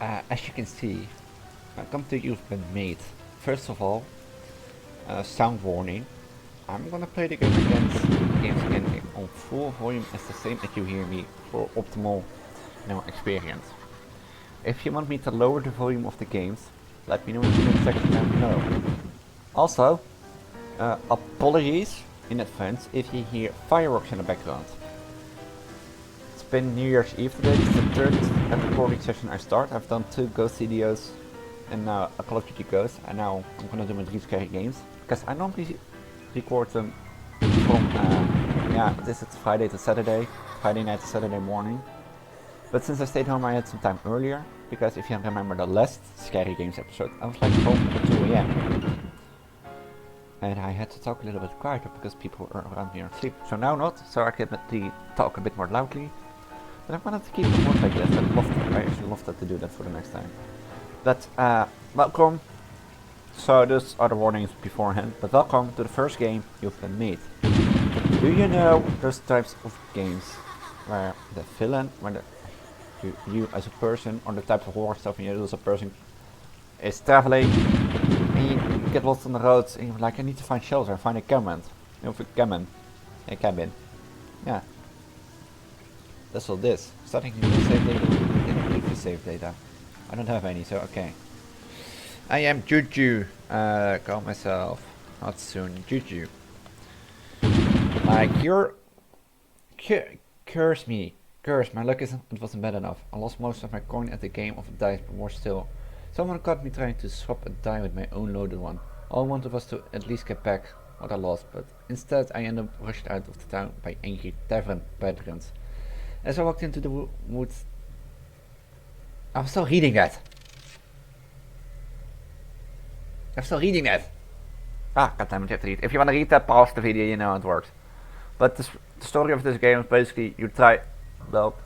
as you can see, come to you've been made. First of all, sound warning. I'm gonna play the games again on full volume as the same as you hear me for optimal experience. If you want me to lower the volume of the games, let me know in the comment section down below. Also, apologies in advance if you hear fireworks in the background. It's been New Year's Eve today, it's the third recording session I start. I've done 2 Ghost videos and now a Call of Duty Ghost, and now I'm gonna do my 3 scary games. Because I normally record them from, this is Friday to Saturday, Friday night to Saturday morning. But since I stayed home I had some time earlier, because if you remember the last Scary Games episode, I was like home at 2 AM. And I had to talk a little bit quieter because people were around me are asleep. So now not, so I can talk a bit more loudly. But I wanted to keep it more like this. I actually love to do that for the next time. But welcome. So those are the warnings beforehand. But welcome to the first game you've been made. Do you know those types of games where the villain, where you as a person, or the type of horror stuff you do as a person, is traveling and you get lost on the roads and you're like, I need to find shelter, find a cabin. A cabin. Yeah. That's all this. Starting to save data, leave the save data. I don't have any, so okay. I am Juju. Call myself Hatsune Juju. Like you're curse me. Curse, my luck it wasn't bad enough. I lost most of my coin at the game of dice, but more still. Someone caught me trying to swap a die with my own loaded one. All I wanted was to at least get back what I lost, but instead I ended up rushed out of the town by angry tavern patrons. As I walked into the woods... I'm still reading that! I'm still reading that! Ah, goddammit, you have to read. If you want to read that, pause the video, you know how it works. But the story of this game is basically, you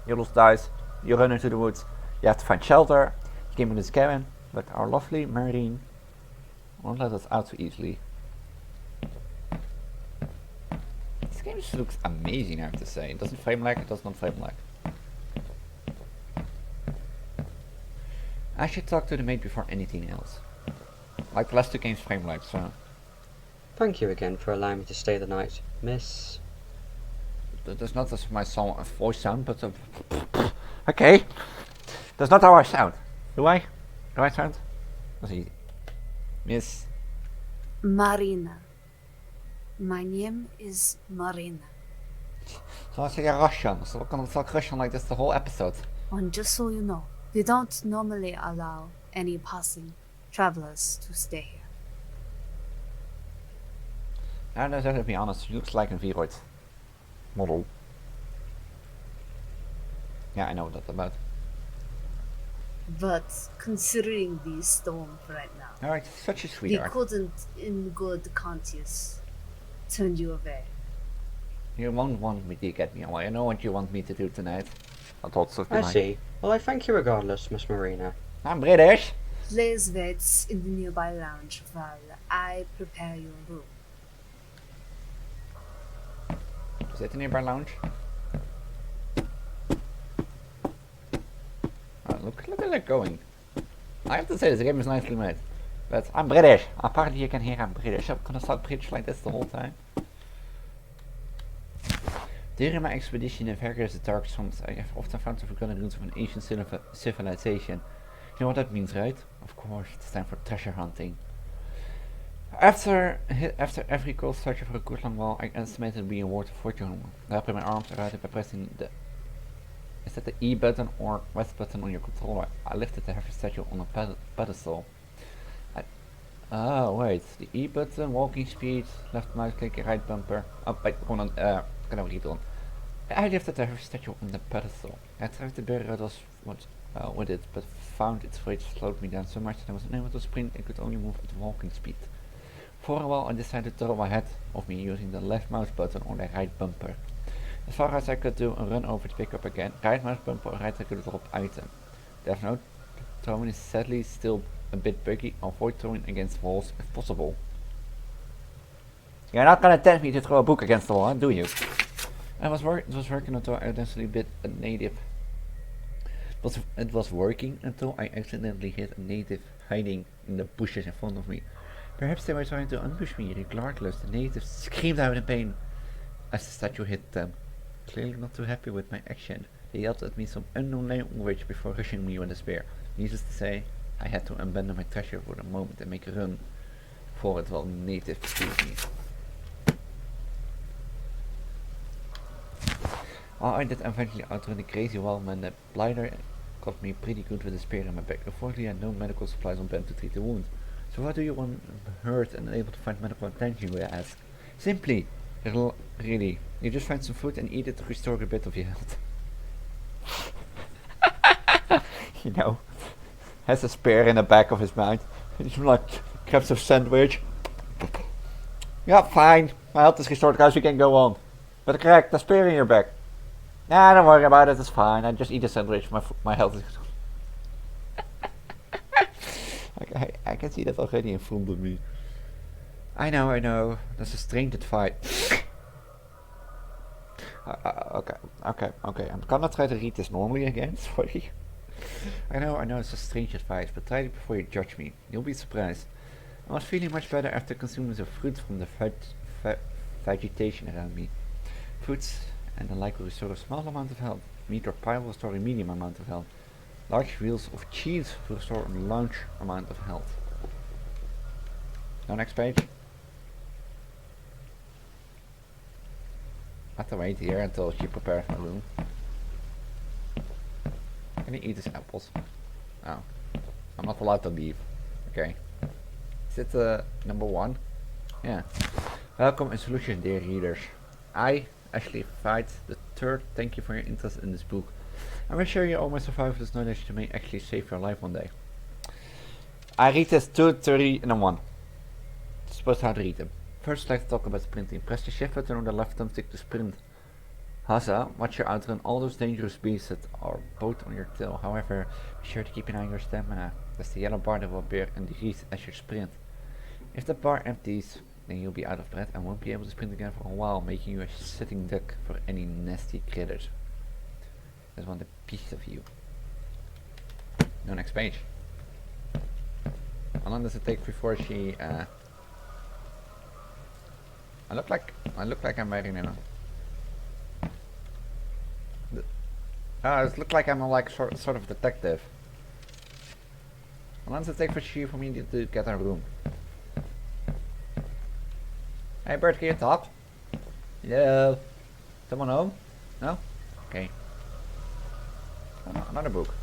lose dice, you run into the woods, you have to find shelter, you came in this cabin, but our lovely Marine won't let us out so easily. This game just looks amazing, I have to say. It doesn't frame lag, it does not frame lag. I should talk to the mate before anything else. Like the last 2 games frame lag, so... Thank you again for allowing me to stay the night, Miss... That's not as my voice sound, but... okay. That's not how I sound. Do I? Do I sound? That's easy. Miss... Marina. My name is Marina. So I say Russian, so we're gonna talk Russian like this the whole episode. And just so you know, we don't normally allow any passing travelers to stay here. Now, to be honest, he looks like a Viroid model. Yeah, I know what that's about. But considering the storm right now, Alright, such a we sweetheart. couldn't, in good conscience, turn you away. You won't want me to get me away. I know what you want me to do tonight. I thought so. I see. Well, I thank you regardless, Miss Marina. I'm British. Please wait in the nearby lounge while I prepare your room. Is that the nearby lounge? Oh, look at that going. I have to say, this game is nicely made. But I'm British. Apparently you can hear I'm British. I'm gonna start British like this the whole time. During my expedition in various dark swamps, I have often found the forgotten ruins of an ancient civilization. You know what that means, right? Of course, it's time for treasure hunting. After every cold search for a good long while, I estimated it being a worth of fortune. I opened my arms around it by pressing the... Is that the E button or S button on your controller? I lifted the heavy statue on a pedestal. Oh wait, the E button, walking speed, left mouse click, right bumper. Oh wait, hold on, can I read on? I lifted the heavy statue on the pedestal. I tried to bury it with it, but found its weight slowed me down so much that I was unable to sprint and could only move at walking speed. For a while I decided to throw ahead of me using the left mouse button on the right bumper. As far as I could do, a run over to pick up again, right mouse bumper or right click to drop item. Death note, throwing is sadly still a bit buggy. Avoid throwing against walls if possible. You're not gonna tempt me to throw a book against the wall, do you? I was working until I eventually bit a native It was working until I accidentally hit a native hiding in the bushes in front of me. Perhaps they were trying to ambush me. Regardless, the natives screamed out in pain as the statue hit them. Clearly not too happy with my action. They yelled at me some unknown language before rushing me with a spear. Needless to say, I had to abandon my treasure for the moment and make a run for it while natives pursued me. I did eventually outrun the crazy wild man. The blighter got me pretty good with a spear in my back. Unfortunately, I had no medical supplies on band to treat the wound. So what do you want hurt and unable to find medical attention, you ask? Simply, really, you just find some food and eat it to restore a bit of your health. You know, has a spear in the back of his mind. He's like, grabs a sandwich. Yeah, fine. My health is restored, guys, we can go on. But correct, the spear in your back. Nah, don't worry about it, it's fine. I just eat a sandwich, my health is I can see that already in front of me. I know. That's a strange fight. Okay. I'm gonna try to read this normally again, sorry. I know, it's a strange advice, but try it before you judge me. You'll be surprised. I was feeling much better after consuming the fruit from the vegetation around me. Fruits and the like will restore a small amount of health. Meat or pie will restore a medium amount of health. Large wheels of cheese will restore a large amount of health. Now next page. I have to wait here until she prepares my room. Can I eat these apples? Oh. I'm not allowed to leave. Okay. Is it number 1? Yeah. Welcome and solution, dear readers. I actually fight the 3rd. Thank you for your interest in this book. I will share you all my survivalist knowledge to may actually save your life one day. I read this 2, 3 and a 1. Supposed how to read them. First, let's talk about sprinting. Press the shift button on the left thumbstick to sprint. Huzzah, watch your outrun all those dangerous beasts that are both on your tail. However, be sure to keep an eye on your stamina. That's the yellow bar that will appear and decrease as you sprint. If the bar empties, then you'll be out of breath and won't be able to sprint again for a while, making you a sitting duck for any nasty critters. That's one a piece of you. No, next page. How long does it take before she I look like I'm wearing a it looks like I'm a sort of detective. How long does it take for me to get a room? Hey Bert, can you talk? Hello? Someone home? No? Okay. Another book.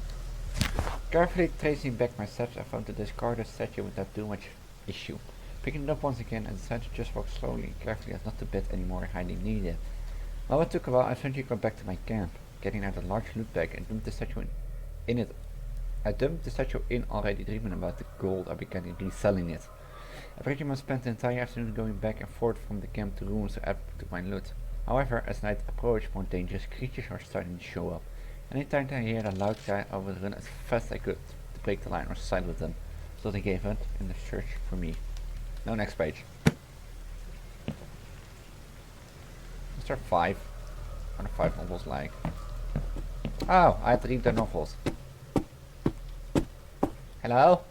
Carefully tracing back my steps, I found the discarded statue without too much issue. Picking it up once again, I decided to just walk slowly and carefully as not to bet anymore hiding needed. While it took a while, I eventually got back to my camp, getting out a large loot bag and dumped the statue in it. I dumped the statue in already, dreaming about the gold. I began reselling it. I pretty much spent the entire afternoon going back and forth from the camp to rooms to add to my loot. However, as night approached, more dangerous creatures are starting to show up. Anytime I hear a loud cry, I would run as fast as I could to break the line or side with them, so they gave up in the search for me. Now next page. Is there 5? What are 5 novels like? Oh, I had to read the novels. Hello?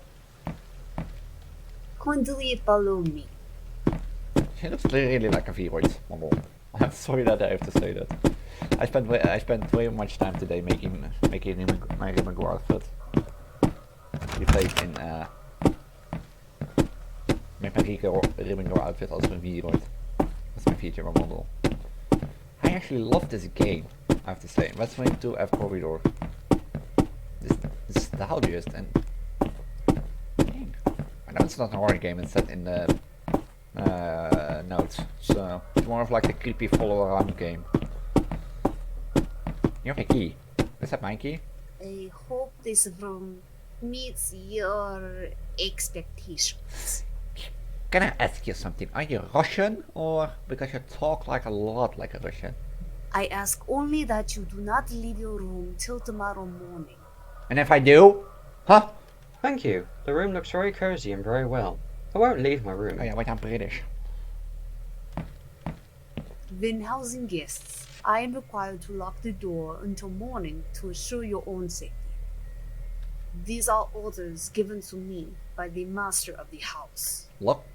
Kindly follow me. She looks really like a V-Roid model. I'm sorry that I have to say that. I spent way much time today making my Ribbon outfit. Die played in met mijn Ribbon outfit als een V-Roid. That's my feature model. I actually love this game, I have to say. Let's make 2F Corridor. This nostalgic and dang. I know it's not an horror game, it's set in the notes, so it's more of like a creepy follow around game. You have a key. Is that my key? I hope this room meets your expectations. Can I ask you something? Are you Russian, or because you talk like a lot like a Russian? I ask only that you do not leave your room till tomorrow morning. And if I do? Huh? Thank you. The room looks very cozy and very well. I won't leave my room. Oh yeah, wait, I'm British. When housing guests, I am required to lock the door until morning to assure your own safety. These are orders given to me by the master of the house. Lock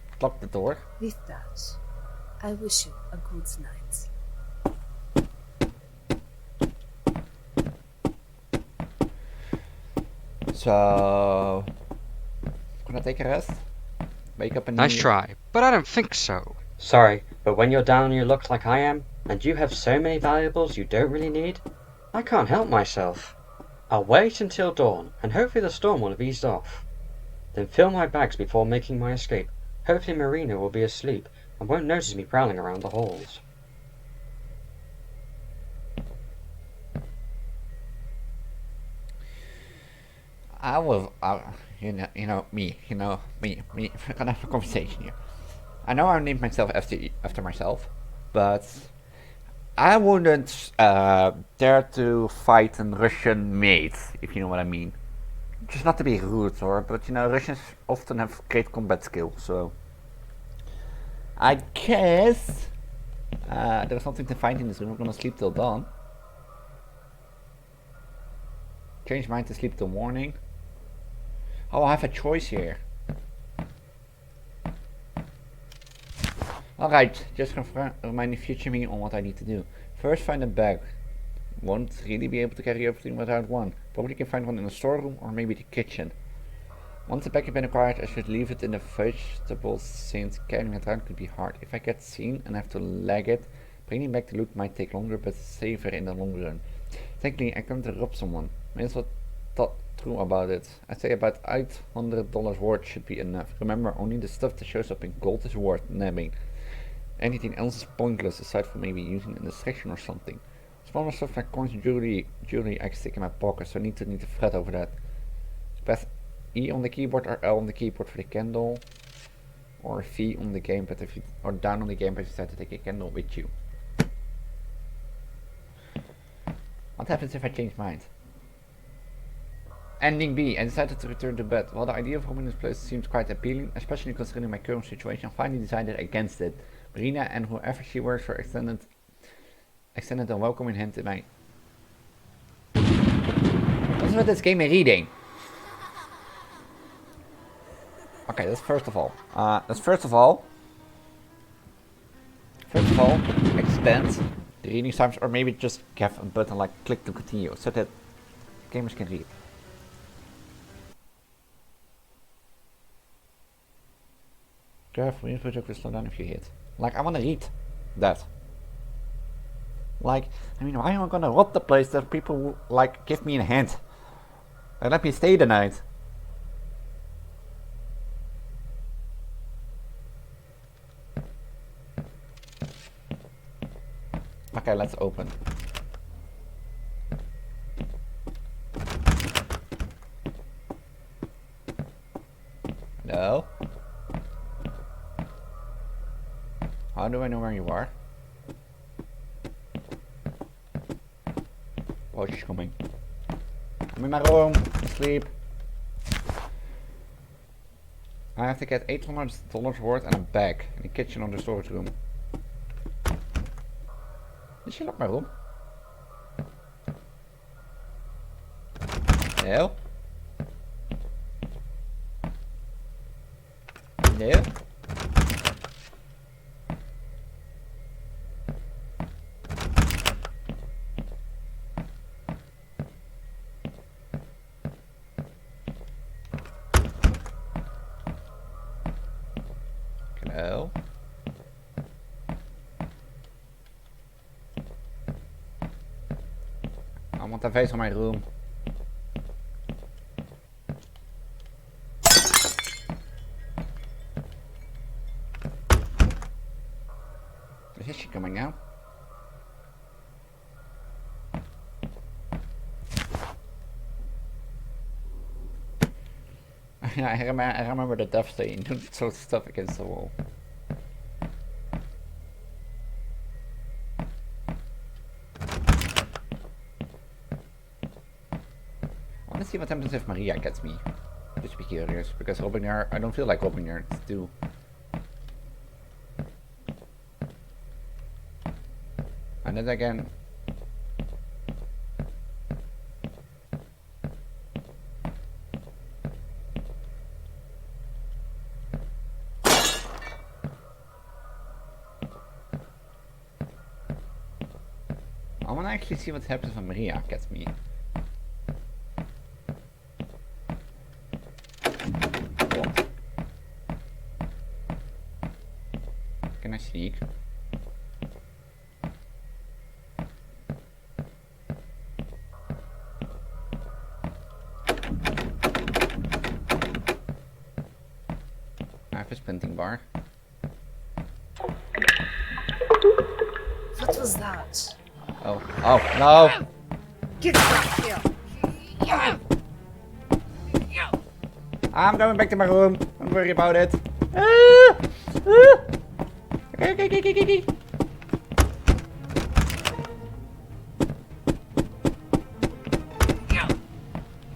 the door. With that, I wish you a good night. So, gonna take a rest. Wake up and Nice try, but I don't think so. Sorry, but when you're down on your luck like I am, and you have so many valuables you don't really need, I can't help myself. I'll wait until dawn, and hopefully the storm will have eased off. Then fill my bags before making my escape. Hopefully Marina will be asleep and won't notice me prowling around the halls. Me. We're gonna have a conversation here. I know I named myself after myself, but I wouldn't dare to fight a Russian maid, if you know what I mean. Just not to be rude, but Russians often have great combat skill, so I guess there's something to find in this room. I'm gonna sleep till dawn. Change mine to sleep till morning. Oh, I have a choice here. Alright, just remind future me on what I need to do. First find a bag. Won't really be able to carry everything without one. Probably can find one in the storeroom or maybe the kitchen. Once the bag has been acquired, I should leave it in the vegetables since carrying it around could be hard. If I get seen and have to lag it, bringing back the loot might take longer but safer in the long run. Thankfully, I come to rob someone. May as well thought through about it. I'd say about $800 worth should be enough. Remember, only the stuff that shows up in gold is worth nabbing. Anything else is pointless aside from maybe using an distraction or something. Smaller stuff like coins and jewelry I can stick in my pocket, so I need to fret over that. Press E on the keyboard or L on the keyboard for the candle, or V on the gamepad or down on the gamepad if you decide to take a candle with you. What happens if I change mind? Ending B. I decided to return to bed. While the idea of roaming this place seemed quite appealing, especially considering my current situation, I finally decided against it. Marina and whoever she works for extended a welcoming hand to my... What's with this game reading? Okay, that's first of all. Extend the reading times, or maybe just have a button like click to continue, so that gamers can read. Careful, you will slow down if you hit. Like, I want to read that. Like, I mean, why am I gonna rob the place that people will, like, give me a hand? And let me stay the night. Okay, let's open. Hello? How do I know where you are? Oh, she's coming. I'm in my room, asleep. I have to get $800 worth and a bag in the kitchen or the storage room. Did she lock my room? No? No? No? I want a face on my room. Is she coming now? I remember the death saying don't throw stuff against the wall. I want to see what happens if Maria gets me. Just be curious, because robbing her, I don't feel like robbing her to do. And then again, wanna actually see what happens when Maria gets me. What? Can I sneak? I have a sprinting bar. What was that? Oh, oh, no! Get back here! I'm going back to my room. Don't worry about it. Okay.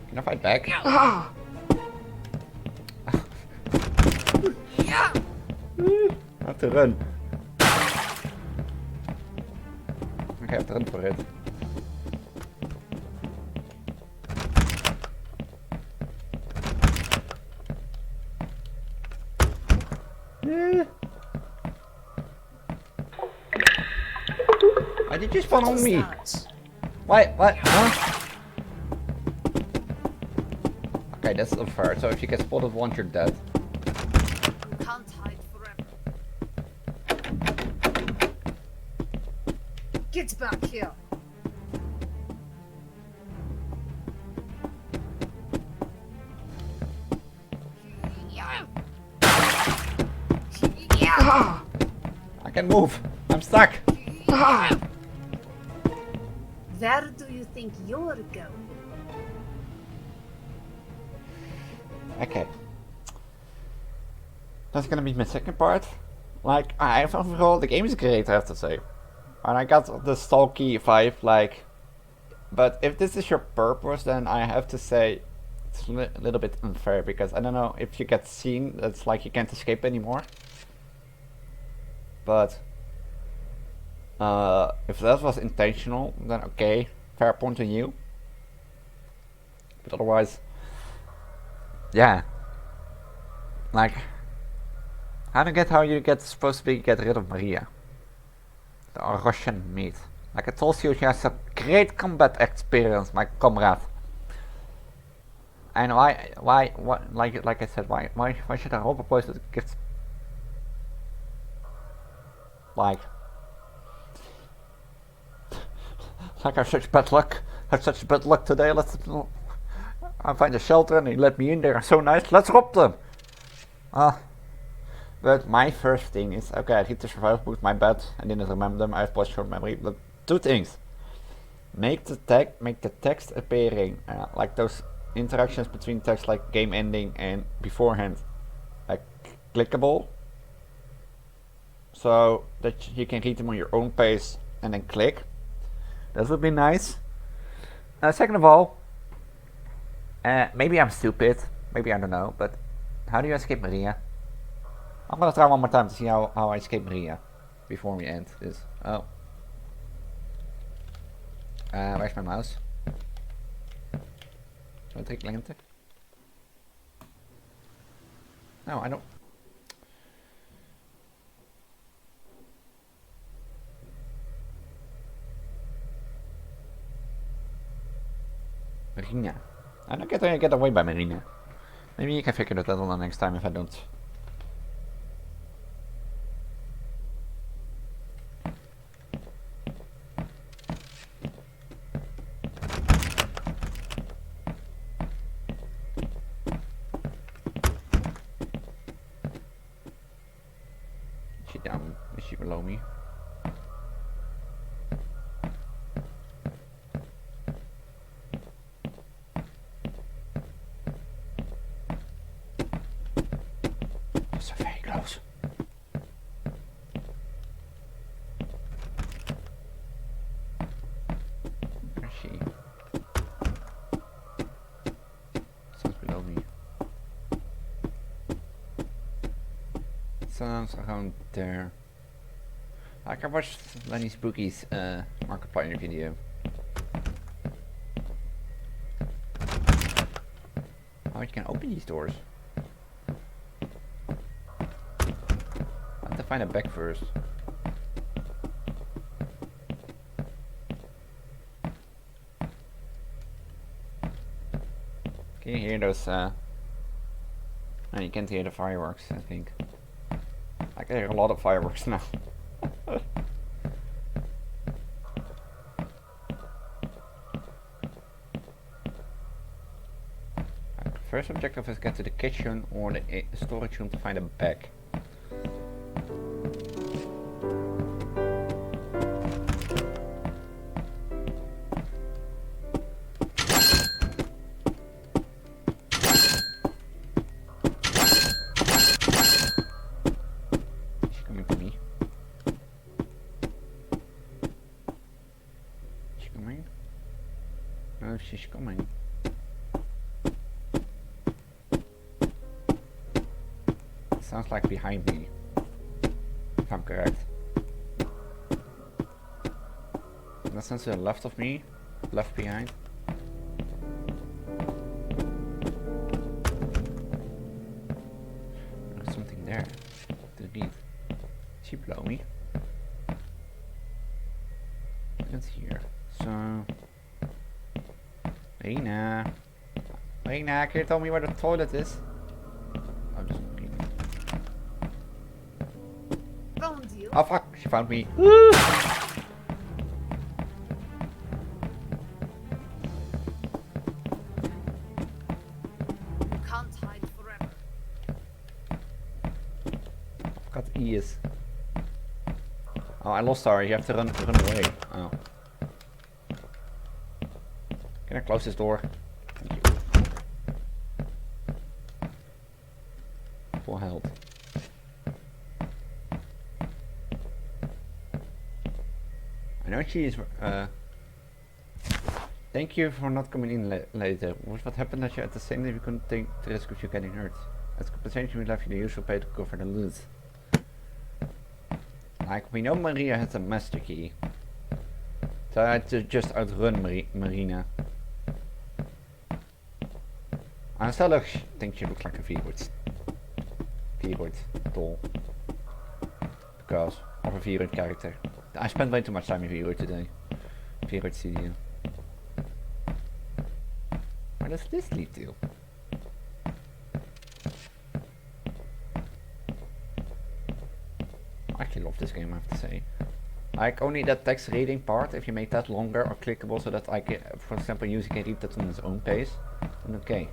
Can I fight back? I have to run. Okay, I have to run for it. Why did you spawn on me? What? Huh? Okay, that's unfair. So if you get spotted once, you're dead. You can't hide forever. Get back here! I can move. I'm stuck. Where do you think you're going? Okay. That's gonna be my second part. Like, overall, the game is great, I have to say. And I got the stalky vibe, like... But if this is your purpose, then I have to say it's a little bit unfair, because I don't know, if you get seen, it's like you can't escape anymore. But... if that was intentional, then okay, fair point on you. But otherwise... Yeah. Like... I don't get how you supposed to get rid of Maria. The Russian meat. Like I told you, she has a great combat experience, my comrade. And why, like I said, why should I overpoise the gifts? Like I have such bad luck. Today. I find a shelter and they let me in there. So nice. Let's rob them. But my first thing is, okay, I hit the survival boost, my bad, I didn't remember them, I have lost short memory, but two things. Make the text appearing, like those interactions between text like game ending and beforehand, like clickable, so that you can read them on your own pace and then click. That would be nice. Second of all, maybe I'm stupid, maybe I don't know, but how do you escape Maria? I'm gonna try one more time to see how I escape Maria before we end this. Oh. Where's my mouse? Should I take lengte? No, I don't. Marina. I don't get away by Marina. Maybe you can figure that out on the next time if I don't. Is she below me? So very close. Where is she? Sounds below me. Sounds around there. I can watch Lenny Spooky's Markiplier video. Oh, you can open these doors. I have to find a bag first. Can you hear those? No, you can't hear the fireworks, I think. I can hear a lot of fireworks now. First objective is get to the kitchen or the storage room to find a bag. She's coming for me. She's coming? No, she's coming. Sounds like behind me, if I'm correct. That sounds to the left of me, left behind. There's something there to read. Is she below me? It's here. So, Lena, can you tell me where the toilet is? Oh fuck, she found me. You can't hide forever. I've got ears. Oh, I lost her, you have to run away. Oh. Can I close this door? Thank you. Full health. I know she is. Thank you for not coming in later. What happened that you at the same time we couldn't take the risk of you getting hurt? As compensation, we left you the usual pay to cover the loot. Like, we know Maria has a master key. So I had to just outrun Marina. I still think she looks like a V-word doll. Because of a V-word character. I spent way too much time in V-word today. V-word studio. Where does this lead to? I actually love this game, I have to say. Like, only that text reading part, if you make that longer or clickable so that I can, for example, user can read that on his own pace, then okay.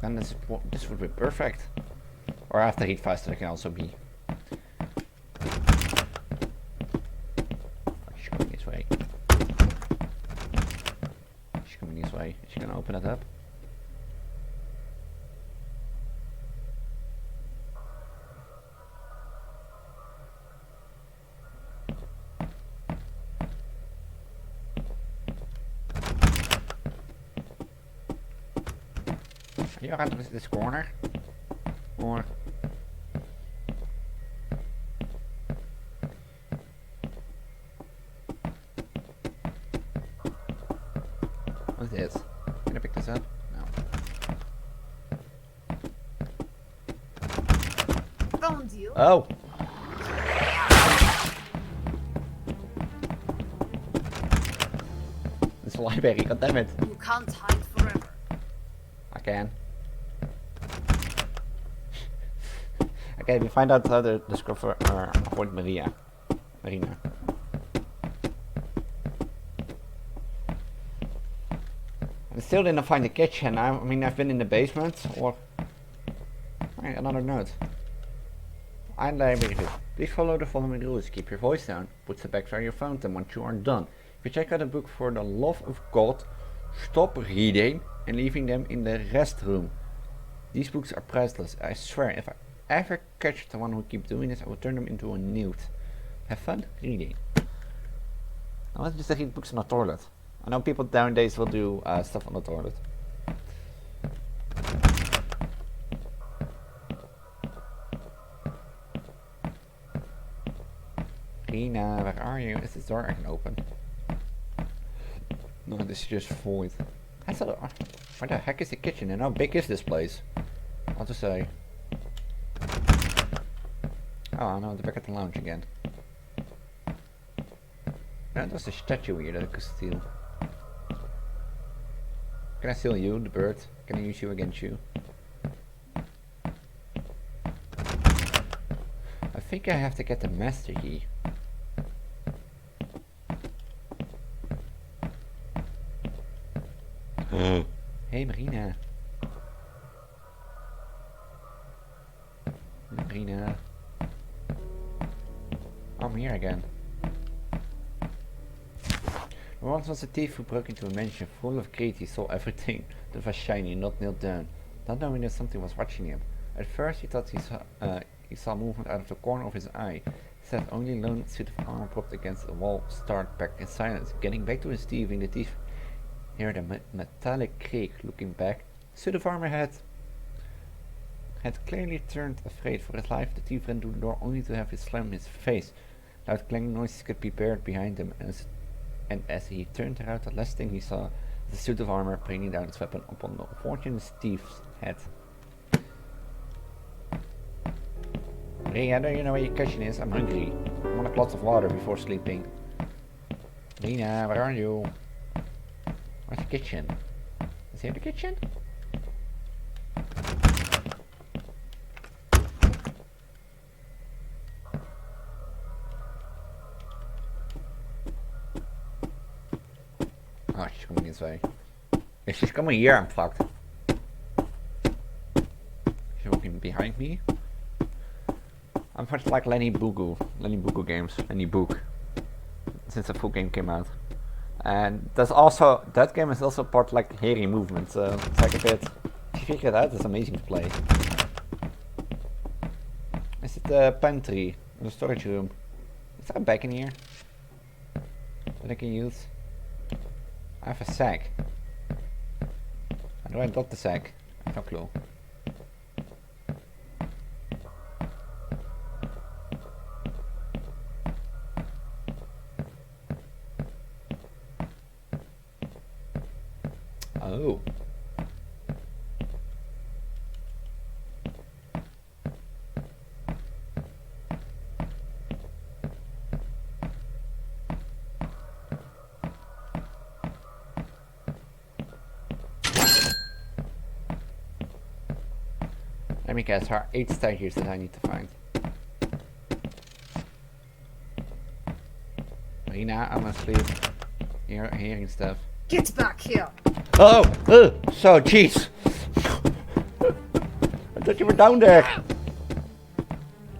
Then this would be perfect. Or I have to read faster, it can also be. She's coming this way. She's coming this way. Is she gonna open it up? Are you around this corner? Or... What's this? Can I pick this up? No. Found you. Oh! This library, goddammit. You can't hide forever. I can. Okay, we find out how to discover or avoid Marina. I still didn't find the kitchen. I mean, I've been in the basement or... Right, another note. I'm library. Please follow the following rules. Keep your voice down. Put the bags where you found them once you are done. If you check out a book for the love of God, stop reading and leaving them in the restroom. These books are priceless. I swear, if I ever catch the one who keeps doing this, I will turn them into a nude. Have fun reading. I want just to read books on the toilet. I know people nowadays will do stuff on the toilet. Rina, where are you? Is this door I can open? No, this is just void. Where the heck is the kitchen and how big is this place? What to say? Oh no, the back at the lounge again. That was a statue here that I could steal. Can I steal you, the bird? Can I use you against you? I think I have to get the master key. Hey Marina. Marina. I'm here again. There once was a thief who broke into a mansion full of greed. He saw everything that was shiny, not nailed down, not knowing that something was watching him. At first he thought he saw movement out of the corner of his eye. Instead, only a lone suit of armor propped against the wall started back in silence. Getting back to his thieving, the thief heard a metallic creak. Looking back, the suit of armor had clearly turned afraid for his life. The thief ran to the door only to have it slam in his face. Loud clanging noises could be heard behind him, and as he turned around, the last thing he saw was the suit of armor bringing down its weapon upon the unfortunate thief's head. Rina, do you know where your kitchen is? I'm hungry. I want lots of water before sleeping. Rina, where are you? Where's the kitchen? Is here the kitchen? Oh, she's coming this way. If she's coming here, I'm fucked. She's walking behind me. I'm much like Lenny Boogoo games, Lenny Boog, since the full game came out. And that game is also part like hairy movement, so it's like a bit, if you figure it out, it's amazing to play. Is it the pantry, the storage room? Is there a bag in here that I can use? I have a sack. How do I got the sack? I have no clue. Oh. Let me guess, there are 8 statues that I need to find. Rina, I'm asleep. Hearing stuff. Get back here! Oh! So, jeez! I thought you were down there!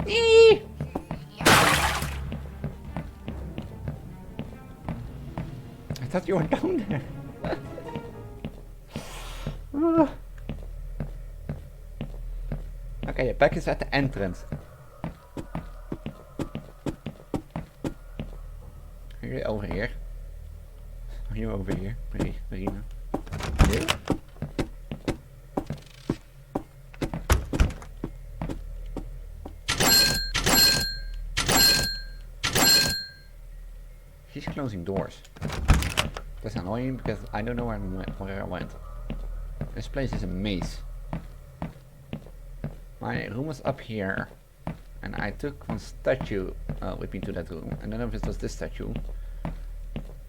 Eee! I thought you were down there! Okay, the back is at the entrance. Are you over here? Are you over here, Marina? Hello? She's closing doors. That's annoying because I don't know where I went. This place is a maze. My room was up here, and I took one statue with me to that room. I don't know if it was this statue,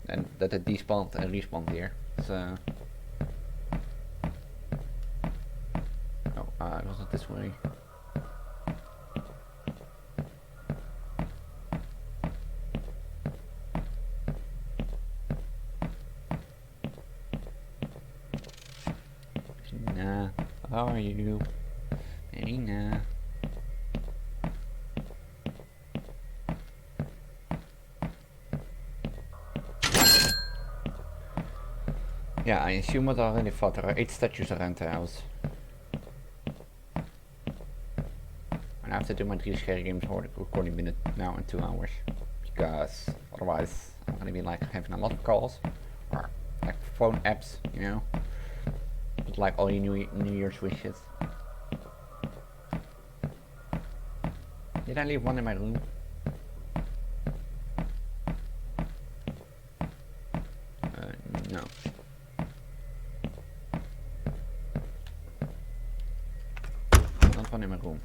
and that it despawned and respawned here. So, oh, it wasn't this way. Nah, how are you? Marina. Yeah, I assume what I already thought. There are 8 statues around the house. And I have to do my 3 scary games recording minute now in 2 hours. Because otherwise I'm gonna be like having a lot of calls. Or like phone apps, you know. But like all your New Year's wishes. Did I leave one in my room? No. Not one in my room.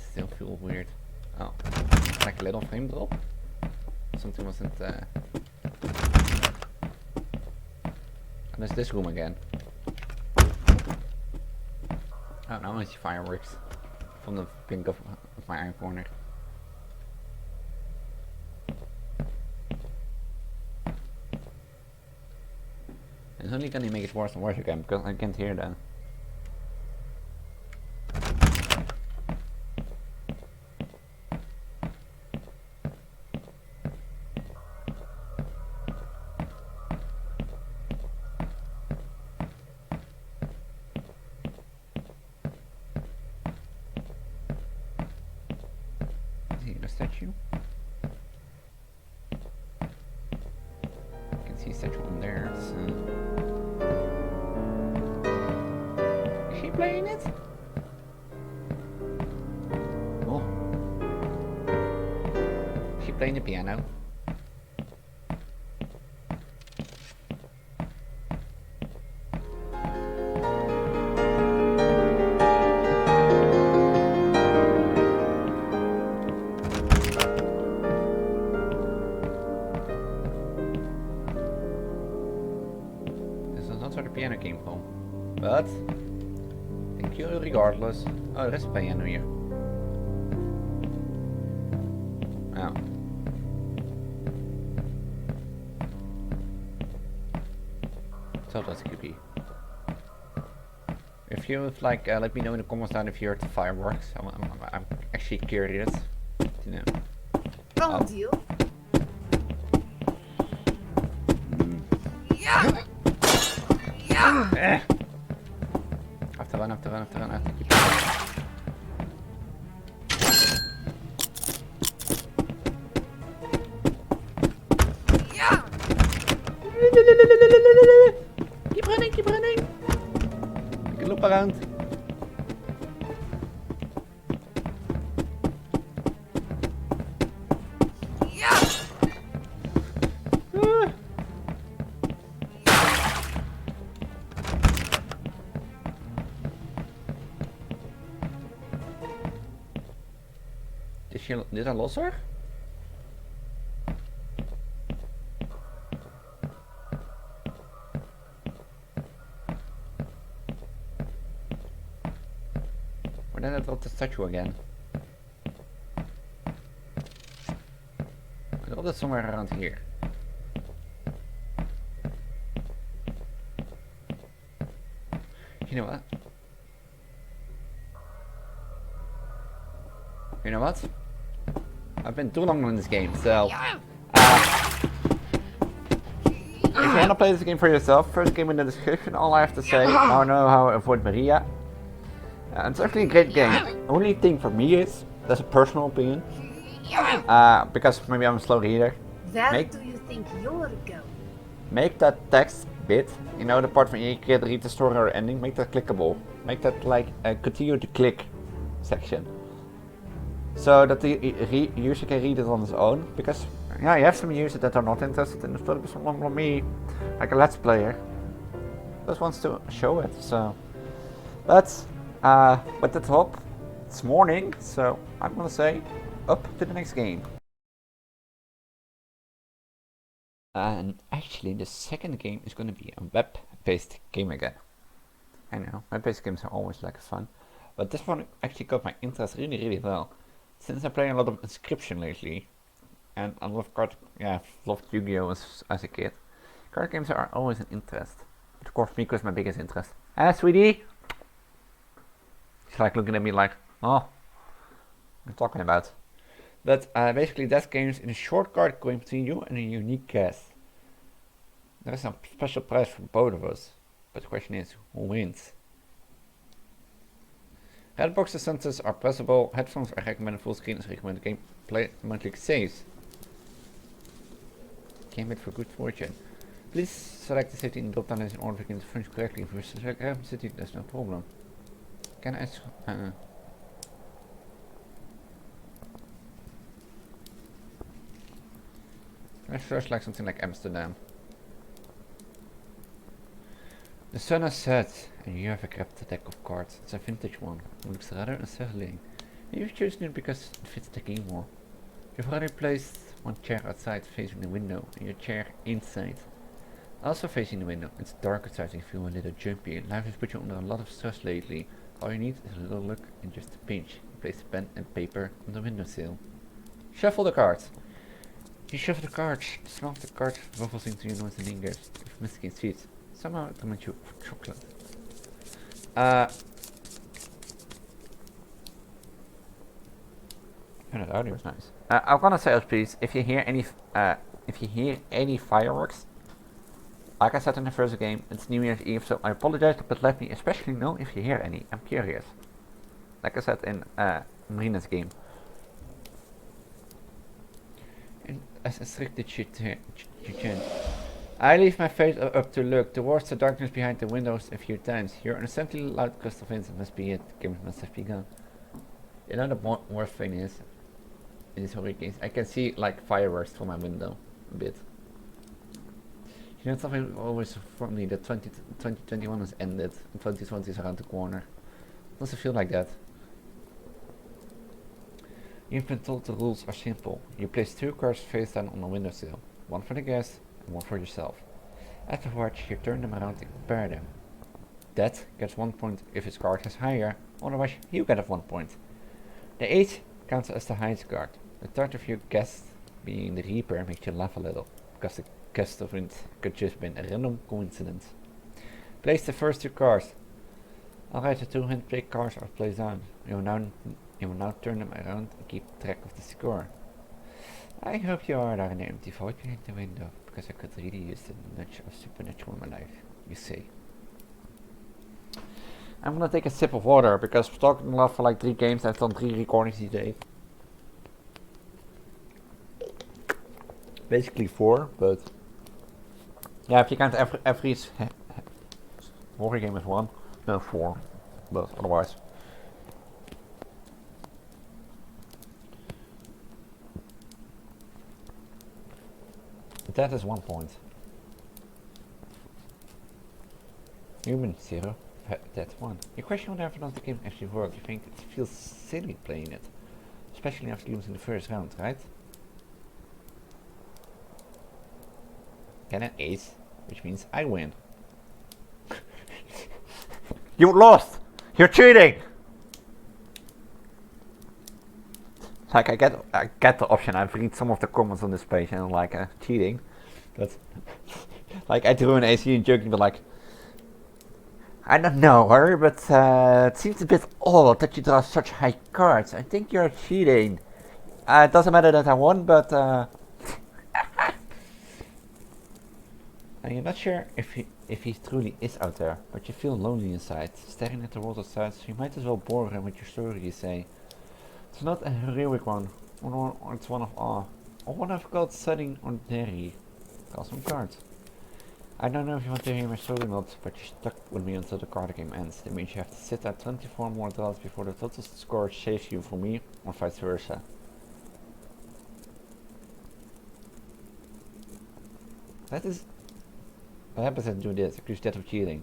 still feel weird. Oh, like a little frame drop? Something wasn't... And there's this room again. Oh, now I see fireworks from the pink of my eye corner. It's only gonna make it worse and worse again because I can't hear them. The statue. I can see a statue on there. Is she playing it? Oh. Is she playing the piano? Where the piano came from, but thank you regardless. Oh, there's a piano here. Oh. So that's a QB. If you would like, let me know in the comments down if you heard the fireworks. I'm actually curious to know. Wrong deal. I have to run, I have to run, I have to run, I have to keep running. Keep running! Make a loop around. Did I lose her? Or then I dropped the statue again. I dropped it somewhere around here. You know what? You know what? I've been too long on this game, so if you wanna play this game for yourself, first game in the description. All I have to say, I don't know how to avoid Maria. It's actually a great game. Only thing for me is, that's a personal opinion, because maybe I'm a slow reader. Where do you think you're going? Make that text bit, you know, the part when you can't read the story or ending, make that clickable. Make that like a continue to click section. So that the user can read it on his own, because yeah, you have some users that are not interested in the story, but someone like me, like a let's player, just wants to show it. So, but at the top, it's morning, so I'm gonna say up to the next game. And actually, the second game is gonna be a web-based game again. I know, web-based games are always like fun, but this one actually got my interest really well. Since I'm playing a lot of Inscription lately, and I love loved Yu-Gi-Oh! As a kid, card games are always an interest. But of course, Miko is my biggest interest. Ah, sweetie! She's like looking at me like, oh, what are you talking about? But basically, that game is in a short card going between you and a unique guest. There is some special prize for both of us, but the question is, who wins? Red boxes senses are pressable, headphones are recommended, full screen is recommended, gameplay monthly saves. Game it for good fortune. Please select the city in drop down list in order to begin to function correctly. If you select a city, there's no problem. Can I let's first like something like Amsterdam. The sun has set, and you have grabbed a deck of cards. It's a vintage one. It looks rather unsettling. You've chosen it because it fits the game more. You've already placed one chair outside facing the window and your chair inside. Also facing the window, it's dark outside and you feel a little jumpy. Life has put you under a lot of stress lately. All you need is a little luck and just a pinch. You place the pen and paper on the windowsill. Shuffle the cards. You shuffle the cards. The smell of the cards wobbles into your nose and lingers. With misty sweets. Somehow it reminds you of chocolate. And that audio is nice. I'm gonna say as please, if you hear any fireworks, like I said in the first game, it's New Year's Eve, so I apologize, but let me especially know if you hear any. I'm curious. Like I said in Marina's game. And as restricted you change. I leave my face up to look towards the darkness behind the windows a few times. You're an essentially loud gust of wind, must be it. The game must have begun. You know the worst thing is, in these horror games, I can see like fireworks from my window a bit. You know something always for me that 2021 has ended and 2020 is around the corner. Does it feel like that? You've been told the rules are simple. You place 2 cards face down on the windowsill, one for the guest and one for yourself. Afterwards, you turn them around and compare them. That gets 1 point if his card is higher, otherwise you get 1 point. The 8 counts as the highest card. The third of your guest, being the Reaper, makes you laugh a little, because the gust of wind could just be a random coincidence. Place the first 2 cards. Alright, the 2 hand play cards are placed down. You will now turn them around and keep track of the score. I hope you are there in the empty void behind the window, because I could really use the nudge of supernatural in my life, you say. I'm gonna take a sip of water, because I've talking a lot for like 3 games. I've done 3 recordings these days. Basically 4, but yeah, if you count every horror game as 1, no 4, but otherwise. That is 1 point. Human 0. That's 1. You question whether or not the game actually works. You think it feels silly playing it, especially after losing the first round, right? Get an ace, which means I win. You lost! You're cheating! Like I get the option. I've read some of the comments on this page and like cheating, but like I drew an AC and joking, but like I don't know her, but it seems a bit odd that you draw such high cards. I think you're cheating. It doesn't matter that I won, but and you're not sure if he truly is out there, but you feel lonely inside, staring at the world outside, so you might as well bore him with your story, you say. It's not a heroic one, or it's one of awe, or one I've got setting on dairy. Draw some cards. I don't know if you want to hear my story or not, but you're stuck with me until the card game ends. That means you have to sit out 24 more draws before the total score saves you from me, or vice versa. That is... What happens if I do this? Accuse that of cheating.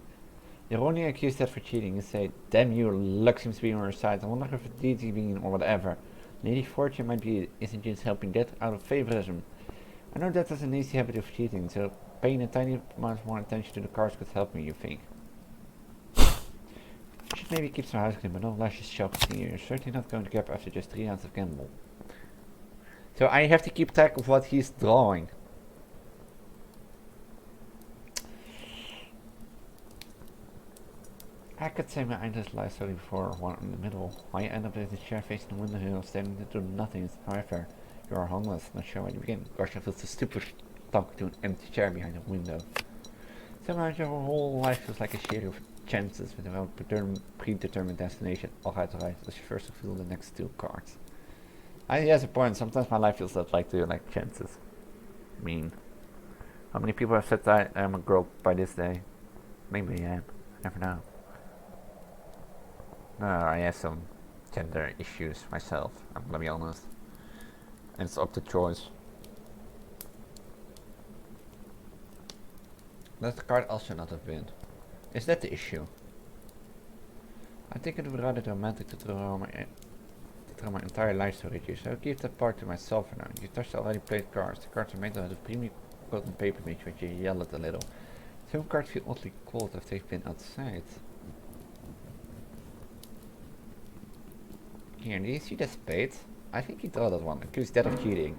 You're only accused that for cheating. You say, damn you, luck seems to be on your side. I wonder if it's deity being or whatever. Lady Fortune might be isn't just helping that out of favorism. I know that is an easy habit of cheating, so paying a tiny amount more attention to the cards could help me, you think. You should maybe keep some house clean, but don't lash his shop. You're certainly not going to get up after just 3 rounds of gamble. So I have to keep track of what he's drawing. I could say my endless life story before one in the middle. Why you end up with the chair facing the window hill, standing to do nothing. However, you are homeless, not sure where to begin. Gosh, I feel so stupid talking to an empty chair behind a window. Somehow your whole life feels like a series of chances without predetermined destination. Alright, let's first reveal the next 2 cards. He has a point. Sometimes my life feels like chances. I mean, how many people have said that I'm a girl by this day? Maybe I am. Never know. No, I have some gender issues myself, I'm gonna be honest. And it's up to choice. Let the card also not have been. Is that the issue? I think it would be rather romantic to through my entire life story with you, so I'll keep that part to myself for now. You touched already played cards. The cards are made out of premium cotton paper, makes you yell it a little. Some cards feel oddly cold if they've been outside. Here, do you see the spade? I think he thought that one. Accused Dad of cheating.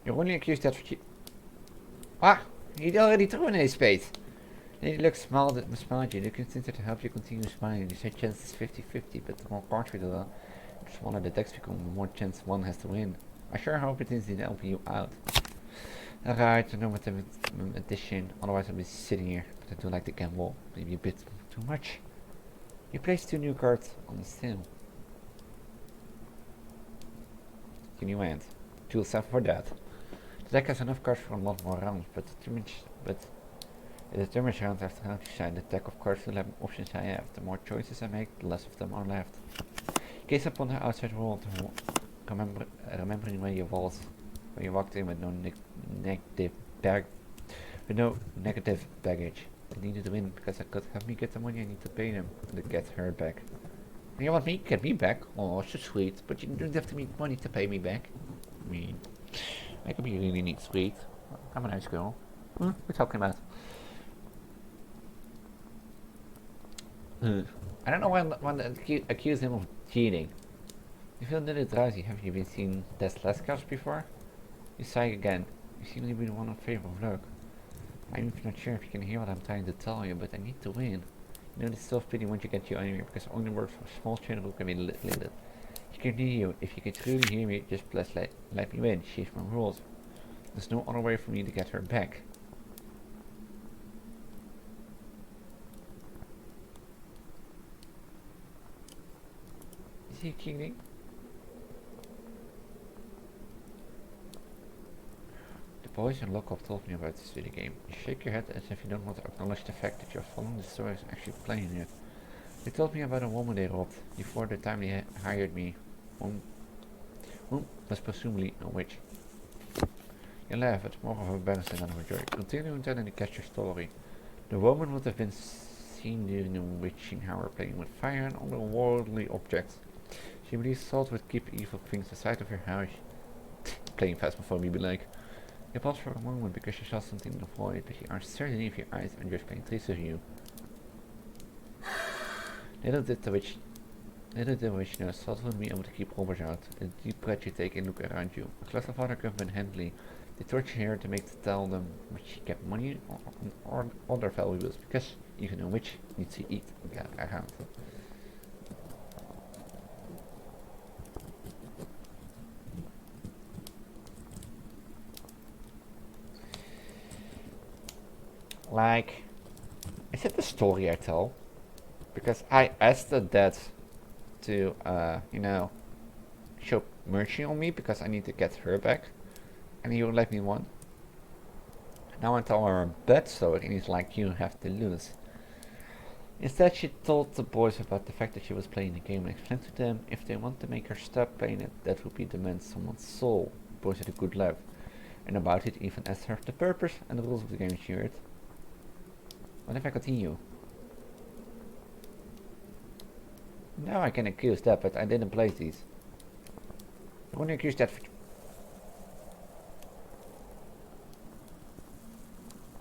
You only accused Dad of cheating. Ah! He already threw in a spade! Then he looked smiled at you. They consider to help you continue smiling. You said chance is 50-50, but the more cards we draw, the smaller the decks become, the more chance one has to win. I sure hope it is in helping you out. Alright, I know what the addition, otherwise I'll be sitting here, but I do like to gamble. Maybe a bit too much. You place 2 new cards on the stand. Can you end? Choose 7 for that. The deck has enough cards for a lot more rounds, but it determines round after round decide the deck of cards will have options I have. The more choices I make, the less of them are left. Gaze upon the outside world, remembering where you walked in with no negative baggage. I needed to win because I could have me get the money I need to pay them to get her back. And you want me get me back? Oh, so sweet. But you don't have to make money to pay me back. I mean, I could be really neat sweet. I'm a nice girl. We're talking about. I don't know why I accuse him of cheating. You feel a little drowsy. Have you been seeing Des Lascars before? You sigh again. You seem to be the one in favor of luck. I'm not sure if you can hear what I'm trying to tell you, but I need to win. You know, it's still pity once you get you anywhere, because only works for a small channel who can be limited. She can hear you. If you can truly hear me, just please let me win. She's my rules. There's no other way for me to get her back. Is he cheating? The boys in lockup told me about this video game. You shake your head as if you don't want to acknowledge the fact that you're following the stories and actually playing it. They told me about a woman they robbed before the time they hired me. Whom was presumably a witch. You laugh, it's more of embarrassment than a joy. Continue and tell and catch your story. The woman would have been seen during the witching hour playing with fire and other worldly objects. She believes salt would keep evil things aside of her house. Playing Phasmophobia be like. You paused for a moment because you saw something in the void, but you aren't certain if your eyes are just playing tricks of you. Little did the witch know salt wouldn't be able to keep robbers out. The deep breath you take and look around you. A class of other government handling. They torture her to make to tell them which she kept money or other valuables, because even a witch needs to eat and get around. Like, is it the story I tell? Because I asked the dad to, you know, show mercy on me because I need to get her back. And he would let me one. Now I tell her a bad story and he's like, you have to lose. Instead she told the boys about the fact that she was playing the game and explained to them if they want to make her stop playing it, that would be demand someone's soul. The boys had a good laugh. And about it even asked her the purpose and the rules of the game she heard. What if I continue? Now I can accuse that, but I didn't place these. I want to accuse that for...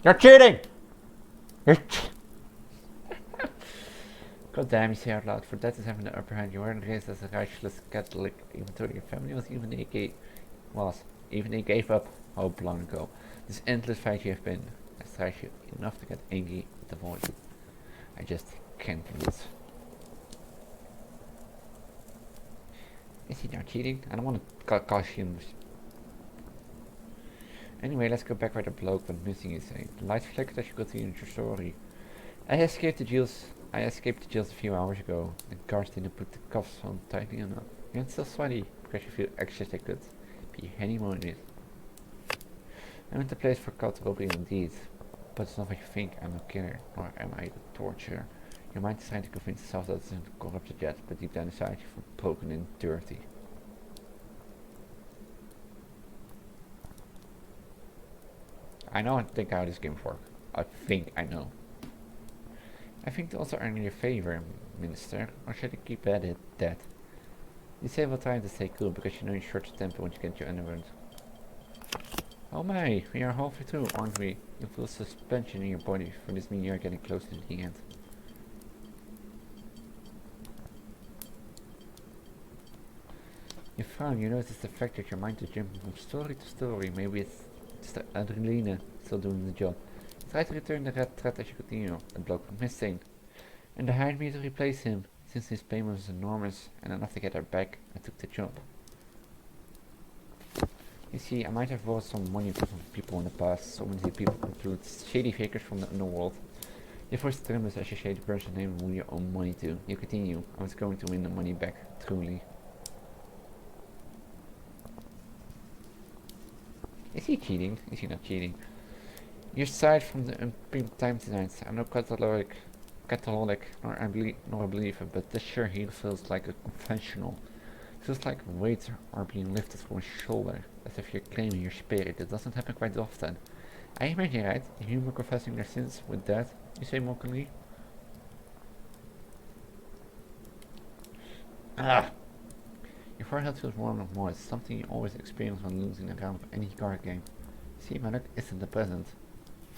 You're cheating! God damn, you say out loud, for that is having the upper hand. You weren't raised as a righteous Catholic, even though your family was even they gave up hope long ago. This endless fight you have been has tried you enough to get angry at the void. I just can't lose. Is he now cheating? I don't want to cause him. Anyway, let's go back where the bloke went missing is saying. The lights flickered as you continued your story. I escaped the jails a few hours ago. The guards didn't put the cuffs on tightly enough. You're still sweaty because you feel anxious they could be any moment. I'm at the place for cult robbery indeed. But it's not what you think. I'm a killer, or am I the torturer? Your mind is trying to convince itself that it isn't corrupted yet, but deep down inside you feel broken and dirty. I know how this game works. I think I know. I think the odds are in your favor. Minister, or should I keep at it that? You say what time to stay cool because you know you're short of temper once you get your underwear. Oh my, we are halfway through, aren't we? You feel suspension in your body, for this means you are getting close to the end. You frown, you notice the fact that your mind is jumping from story to story. Maybe it's just the adrenaline still doing the job. You try to return the red thread as you continue. A bloke from missing. And they hired me to replace him. Since his payment was enormous and enough to get her back, I took the job. You see, I might have borrowed some money from people in the past. So many people include shady fakers from the underworld. Your first term is associate the person name who you owe money to. You continue. I was going to win the money back, truly. Is he cheating? Is he not cheating? You're aside from the unprimmed time tonight. I'm no Catholic nor a believer, but this sure here feels like a confessional. It feels like weights are being lifted from his shoulder, as if you're claiming your spirit. It doesn't happen quite often. I imagine, right? The human confessing their sins with that, you say mockingly? Ah! Your forehead feels warm and moist, something you always experience when losing a round of any card game. See, my luck isn't the present.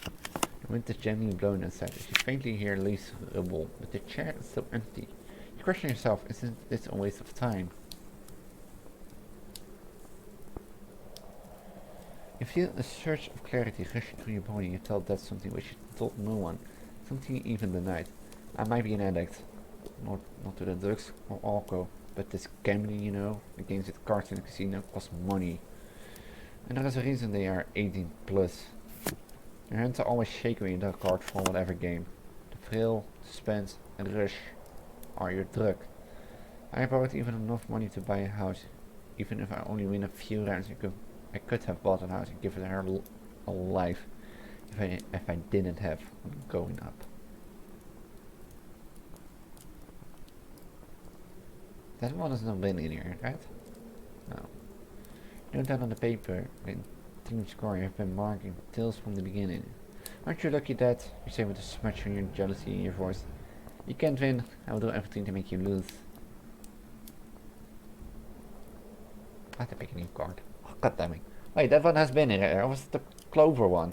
The wind is gently blowing inside as you faintly hear leaves ripple, but the chair is still empty. You question yourself, isn't this a waste of time? You feel a surge of clarity rushing through your body. You tell that something which you told no one, something you even denied. I might be an addict, not to the drugs or alcohol, but this gambling, you know, the games with cards in the casino cost money. And there is a reason they are 18 plus. Your hands are always shaking when you draw a card for whatever game. The thrill, suspense, and rush are your drug. I borrowed even enough money to buy a house. Even if I only win a few rounds, I could have bought a house and given her a life if I didn't have going up. That one is not linear, right? No. Note down on the paper, in team score you have been marking tails from the beginning. Aren't you lucky that? You say with a smudge on your jealousy in your voice. You can't win, I will do everything to make you lose. I have to pick a new card. Oh, god damn it. Wait, that one has been in there. Was the clover one?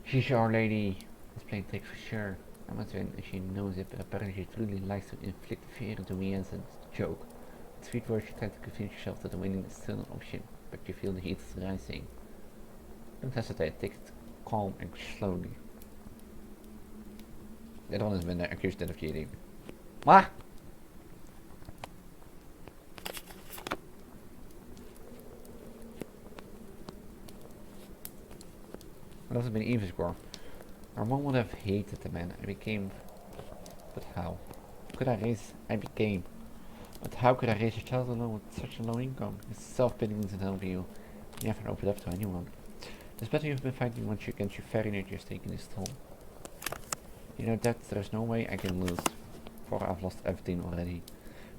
She's our lady. This playing trick for sure. I must win if she knows it, but apparently she truly likes to inflict fear into me as a joke. With sweet words, you try to convince yourself that the winning is still an option, but you feel the heat is rising. Don't hesitate, take it calm and slowly. That one has been accused of cheating. What? That has been even score. Our mom would have hated the man. But how? Could I raise? I became. But how could I raise a child alone with such a low income? His self-pitying isn't helping you. You haven't opened up to anyone. This battle you've been fighting once against your very nature is taking its toll. You know that there's no way I can lose, for I've lost everything already.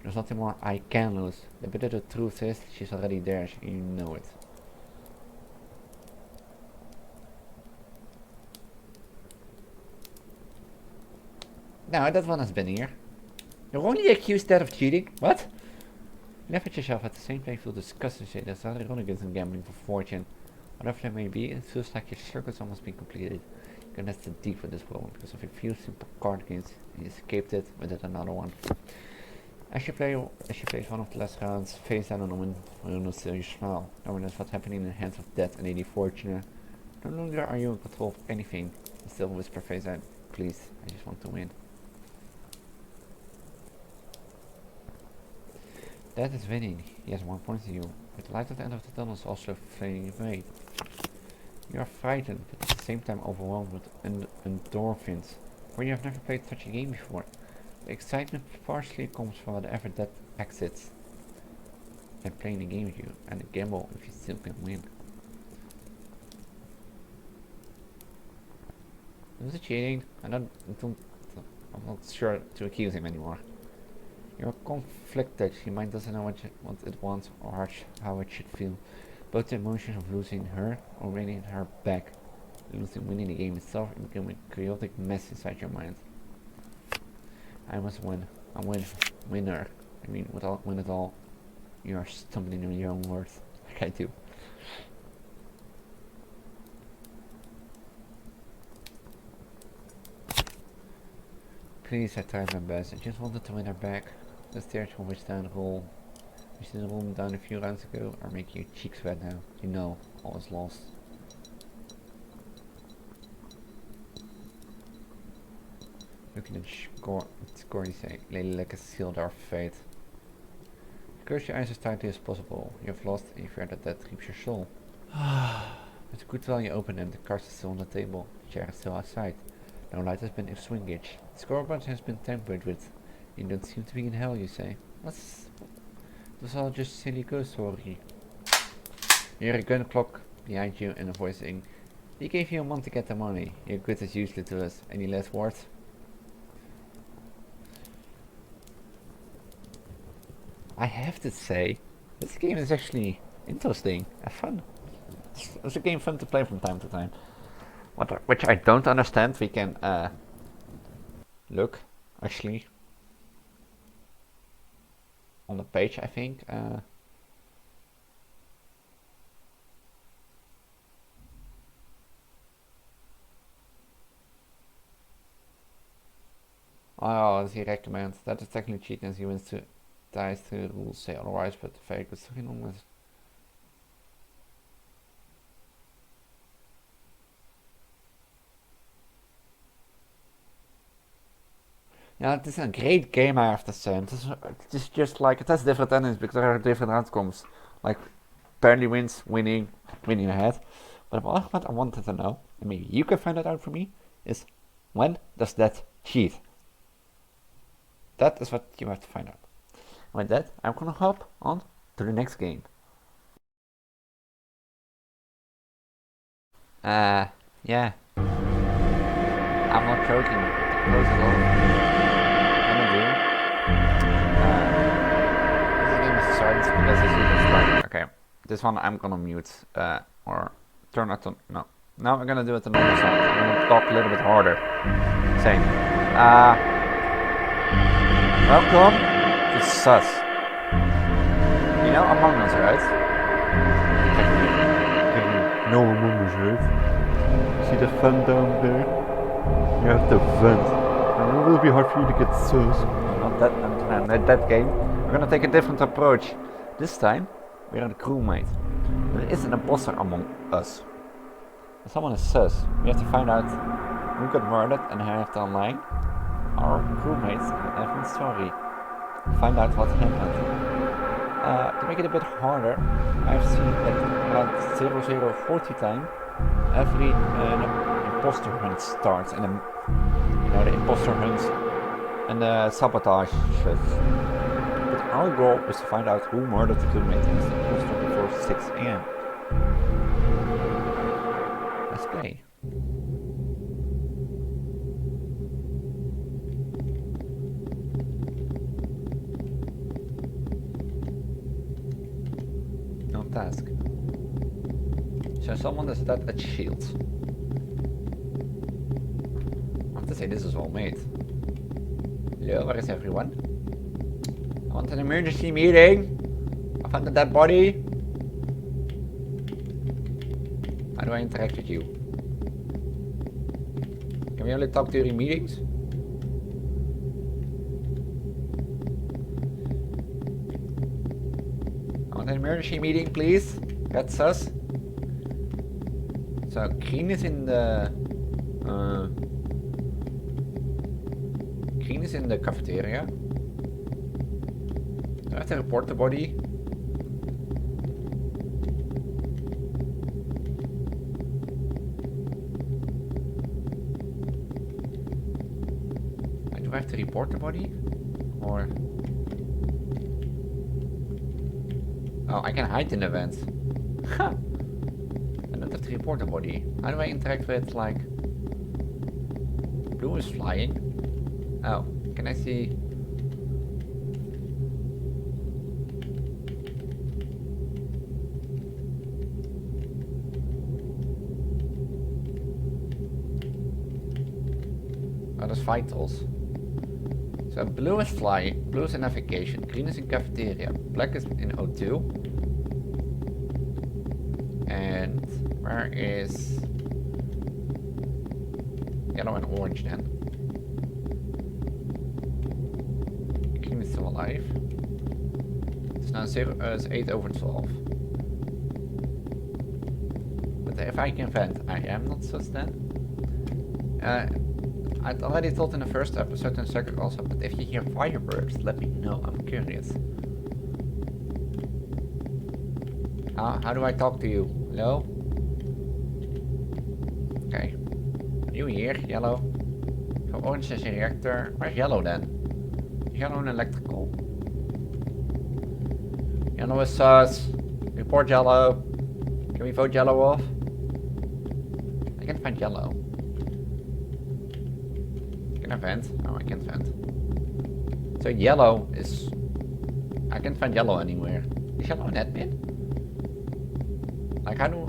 There's nothing more I can lose. The bitter the truth is, she's already there, and you know it. No, that one has been here. You're only accused that of cheating? What? You laugh at yourself at the same time feel disgusted and say there's nothing wrong against gambling for fortune. Whatever that may be, it feels like your circuit's almost been completed. You can that's the deep for this problem because of a few simple card games and you escaped it with another one. As you play one of the last rounds, face down on the wind, you still you smile, knowing that's what's happening in the hands of death and any fortune. No longer are you in control of anything. You still whisper face out, please, I just want to win. That is winning. He has 1 point to you, but the light at the end of the tunnel is also fading away. You are frightened, but at the same time overwhelmed with endorphins, for you have never played such a game before. The excitement partially comes from whatever that exits, and playing the game with you, and the gamble if you still can win. Was it cheating? I'm not sure to accuse him anymore. You're conflicted. Your mind doesn't know what it wants or how it should feel. Both the emotions of losing her or winning her back. losing winning the game itself and becoming a chaotic mess inside your mind. I must win. I win. Winner. I mean, win it all. You are stumbling in your own words, like I do. Please, I tried my best. I just wanted to win her back. The stairs from which down the hole. You see the woman down a few rounds ago are making your cheeks wet now. You know, all is lost. Looking at score you say, lady like a sealed our fate. Close your eyes as tightly as possible. You have lost and you fear that death creeps your soul. It's good while you open them, the cards are still on the table, the chair is still outside. No light has been extinguished. The scoreboard has been tampered with. You don't seem to be in hell, you say. It was all just silly ghost story. You hear a gun clock behind you and a voice saying, "We gave you a month to get the money. Your good is useless to us. Any last words?" I have to say, this game is actually interesting and fun. It's a game fun to play from time to time. Which I don't understand. We can look actually on the page, I think. Oh, he recommends that is technically cheating as he wins to dice to the rules say otherwise, but very good stuff in this. Yeah, it is a great game, I have to say. It is just like, it has different endings because there are different outcomes. Like, apparently winning ahead. But what I wanted to know, and maybe you can find it out for me, is when does that cheat? That is what you have to find out. And with that, I'm gonna hop on to the next game. Yeah. I'm not joking. Close it all. This game is silence because it's even like, okay, this one I'm gonna mute, or turn it on, no. Now I'm gonna do it the normal sound. I'm gonna talk a little bit harder. Saying, welcome to CEST. You know Among Us, right? No Among Us, right? See the vent down there? You have the vent. And it will be hard for you to get CEST. Not that game. We're gonna take a different approach. This time, we're a crewmate. There is an imposter among us. Someone is sus. We have to find out who got murdered and have to align our crewmates and everyone's story. Find out what happened. To make it a bit harder, I've seen that around 0040 time, every imposter hunt starts, and the imposter hunts and the sabotage. But our goal is to find out who murdered the crewmate and the imposter before 6 AM. Let's play. No task. So someone is dead at shields. I have to say this is well made. Hello, where is everyone? I want an emergency meeting. I found a dead body. How do I interact with you? Can we only talk during meetings? I want an emergency meeting, please. That's us. So green is in the cafeteria. Do I have to report the body? Do I have to report the body? Or... oh, I can hide in the vents. Ha! I don't have to report the body. How do I interact with, like... blue is flying. Oh, can I see... vitals. So blue is flying, blue is in navigation, green is in cafeteria, black is in O2. And where is yellow and orange then? Green is still alive. It's now 8/12. But if I can vent, I am not sus then. I already told in the first episode and second also, but if you hear fireworks, let me know, I'm curious. How do I talk to you? Hello? Okay. Are you here, yellow? So orange is a reactor. Where's yellow then? Yellow and electrical. Yellow is sus. Report yellow. Can we vote yellow off? I can't find yellow. Can I vent? Oh, I can't vent. So yellow is... I can't find yellow anywhere. Is yellow an admin? Like, how do...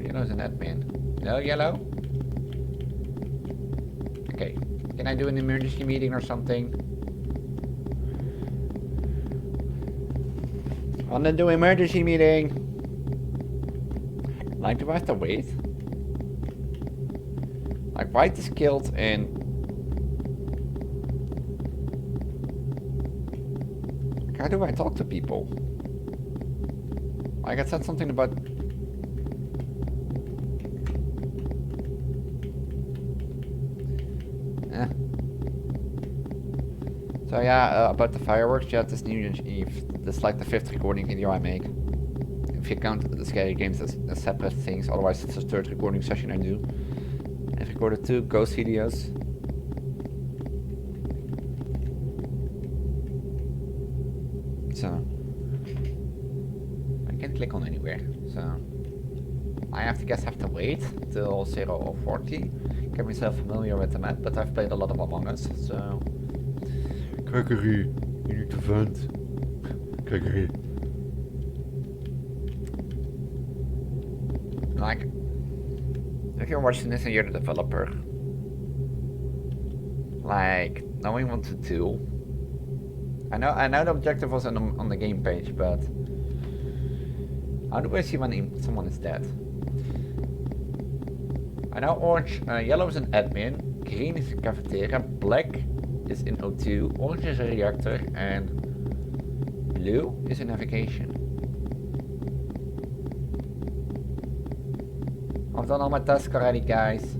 Yellow's an admin. No, yellow? Okay. Can I do an emergency meeting or something? I wanna do emergency meeting! Like, do I have to wait? Like, white is killed and... How do I talk to people? Like, I said something about... So yeah, about the fireworks, yeah, this New Year's Eve. This is like the 5th recording video I make. If you count the scary games as separate things, otherwise it's the 3rd recording session I do. I've recorded 2 ghost videos. So I can't click on anywhere, so I have to wait till 0:40. Get myself familiar with the map, but I've played a lot of Among Us, so... Gregory, you need to vent. Gregory. Like, if you're watching this and you're the developer, like, knowing what to do. I know the objective was on the game page, but how do I see when someone is dead? I know yellow is an admin, green is a cafeteria, black is in O2, orange is a reactor, and blue is in navigation. I've done all my tasks already, guys.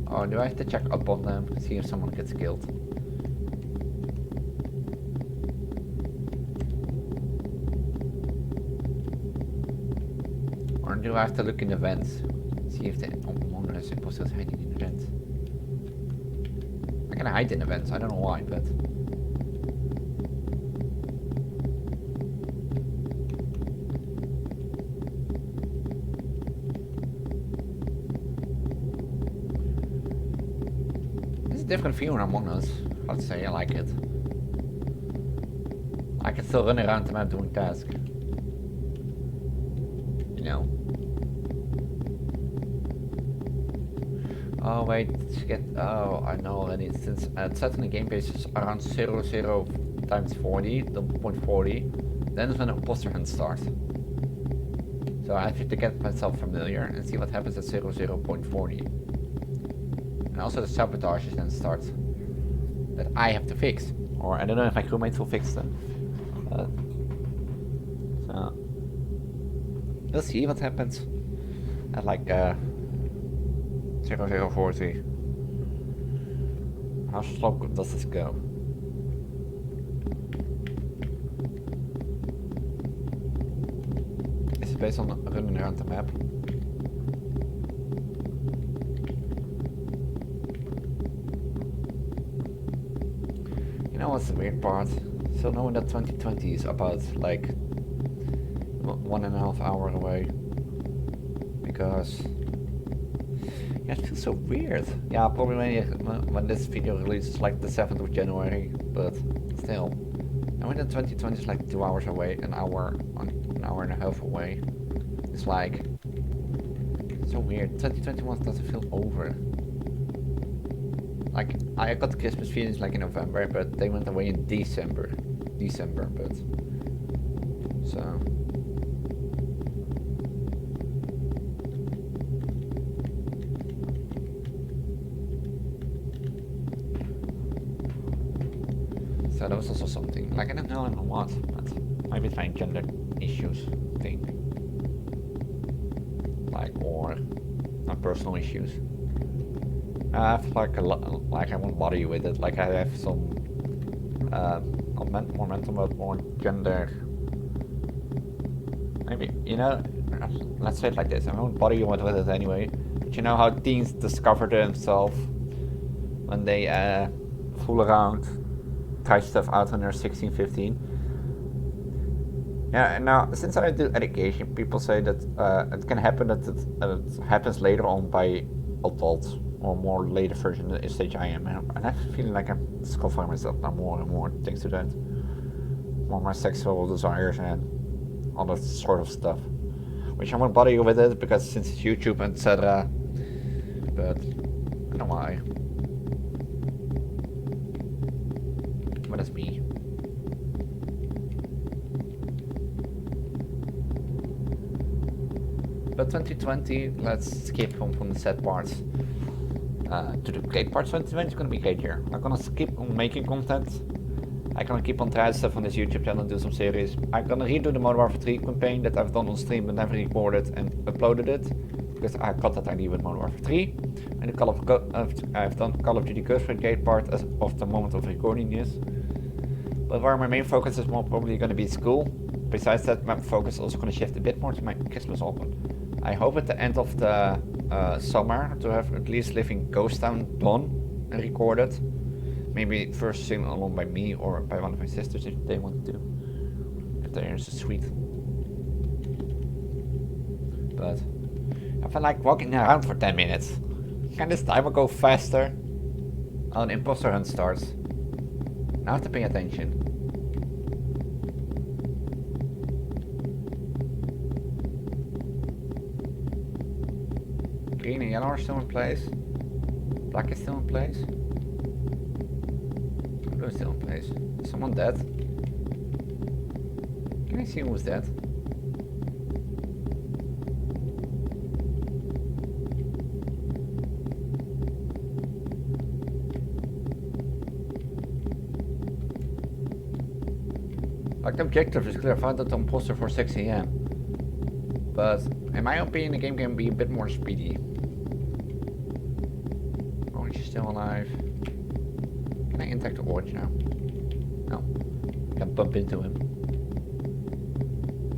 Oh, do I have to check up on them, see if someone gets killed? Or do I have to look in the vents, see if the Among Us imposter is hiding in the vents? I can hide in the vents, I don't know why, but... different view in Among Us. I'd say I like it. I can still run around the map doing tasks. You know. Oh wait, oh, I know already. Since it said in the game page is around 00 times 40, the 0.40, then is when the imposter hunt starts. So I have to get myself familiar and see what happens at 00.40. And also the sabotages then start that I have to fix. Or I don't know if my crewmates will fix them. So we'll see what happens at like 0040. How slow does this go? Is it based on running around the map? You know what's the weird part? Still knowing that 2020 is about like 1.5 hours away. Because yeah, it feels so weird. Yeah, probably when this video releases like the 7th of January, but still. Knowing that 2020 is like 2 hours away, an hour hour and a half away. It's like so weird. 2021 doesn't feel over. Like I got Christmas feelings like in November, but they went away in December, but so. So that was also something, like I don't know what, but maybe it's like gender issues thing. Like, or not personal issues. I have like a lot, like I won't bother you with it, like I have some more mental, but more gender. Maybe, you know, let's say it like this, I won't bother you with it anyway, but you know how teens discover themselves when they fool around, try stuff out when they're 16, 15. Yeah, and now since I do education, people say that it can happen that it happens later on by adults or more later version of the stage I am, and I have a feeling like I'm discovering myself now more and more thanks to that. More my sexual desires and all that sort of stuff. Which I won't bother you with it because since it's YouTube and etc. But I don't know why. But that's me. But 2020, let's skip from the sad parts to the great parts. 2020 is gonna be great year. I'm gonna skip on making content. I'm gonna keep on trying stuff on this YouTube channel and do some series. I'm gonna redo the Modern Warfare 3 campaign that I've done on stream but never recorded and uploaded it. Because I got that idea with Modern Warfare 3. And I've done Call of Duty Ghost Brigade part as of the moment of recording this. But where my main focus is more probably gonna be school. Besides that, my focus is also gonna shift a bit more to my Christmas album. I hope at the end of the summer to have at least Living Ghost Town done and recorded. Maybe first sing along by me or by one of my sisters if they want to. If they're so sweet. But I feel like walking around for 10 minutes. Can this timer go faster? Oh, an imposter hunt starts. Now I have to pay attention. Green and yellow are still in place. Black is still in place. Blue is still in place. Is someone dead? Can I see who's dead? Like the objective is clear, find out the imposter for 6 AM. But in my opinion the game can be a bit more speedy. Orange is still alive. Can I interact with Orange now? No. Can bump into him.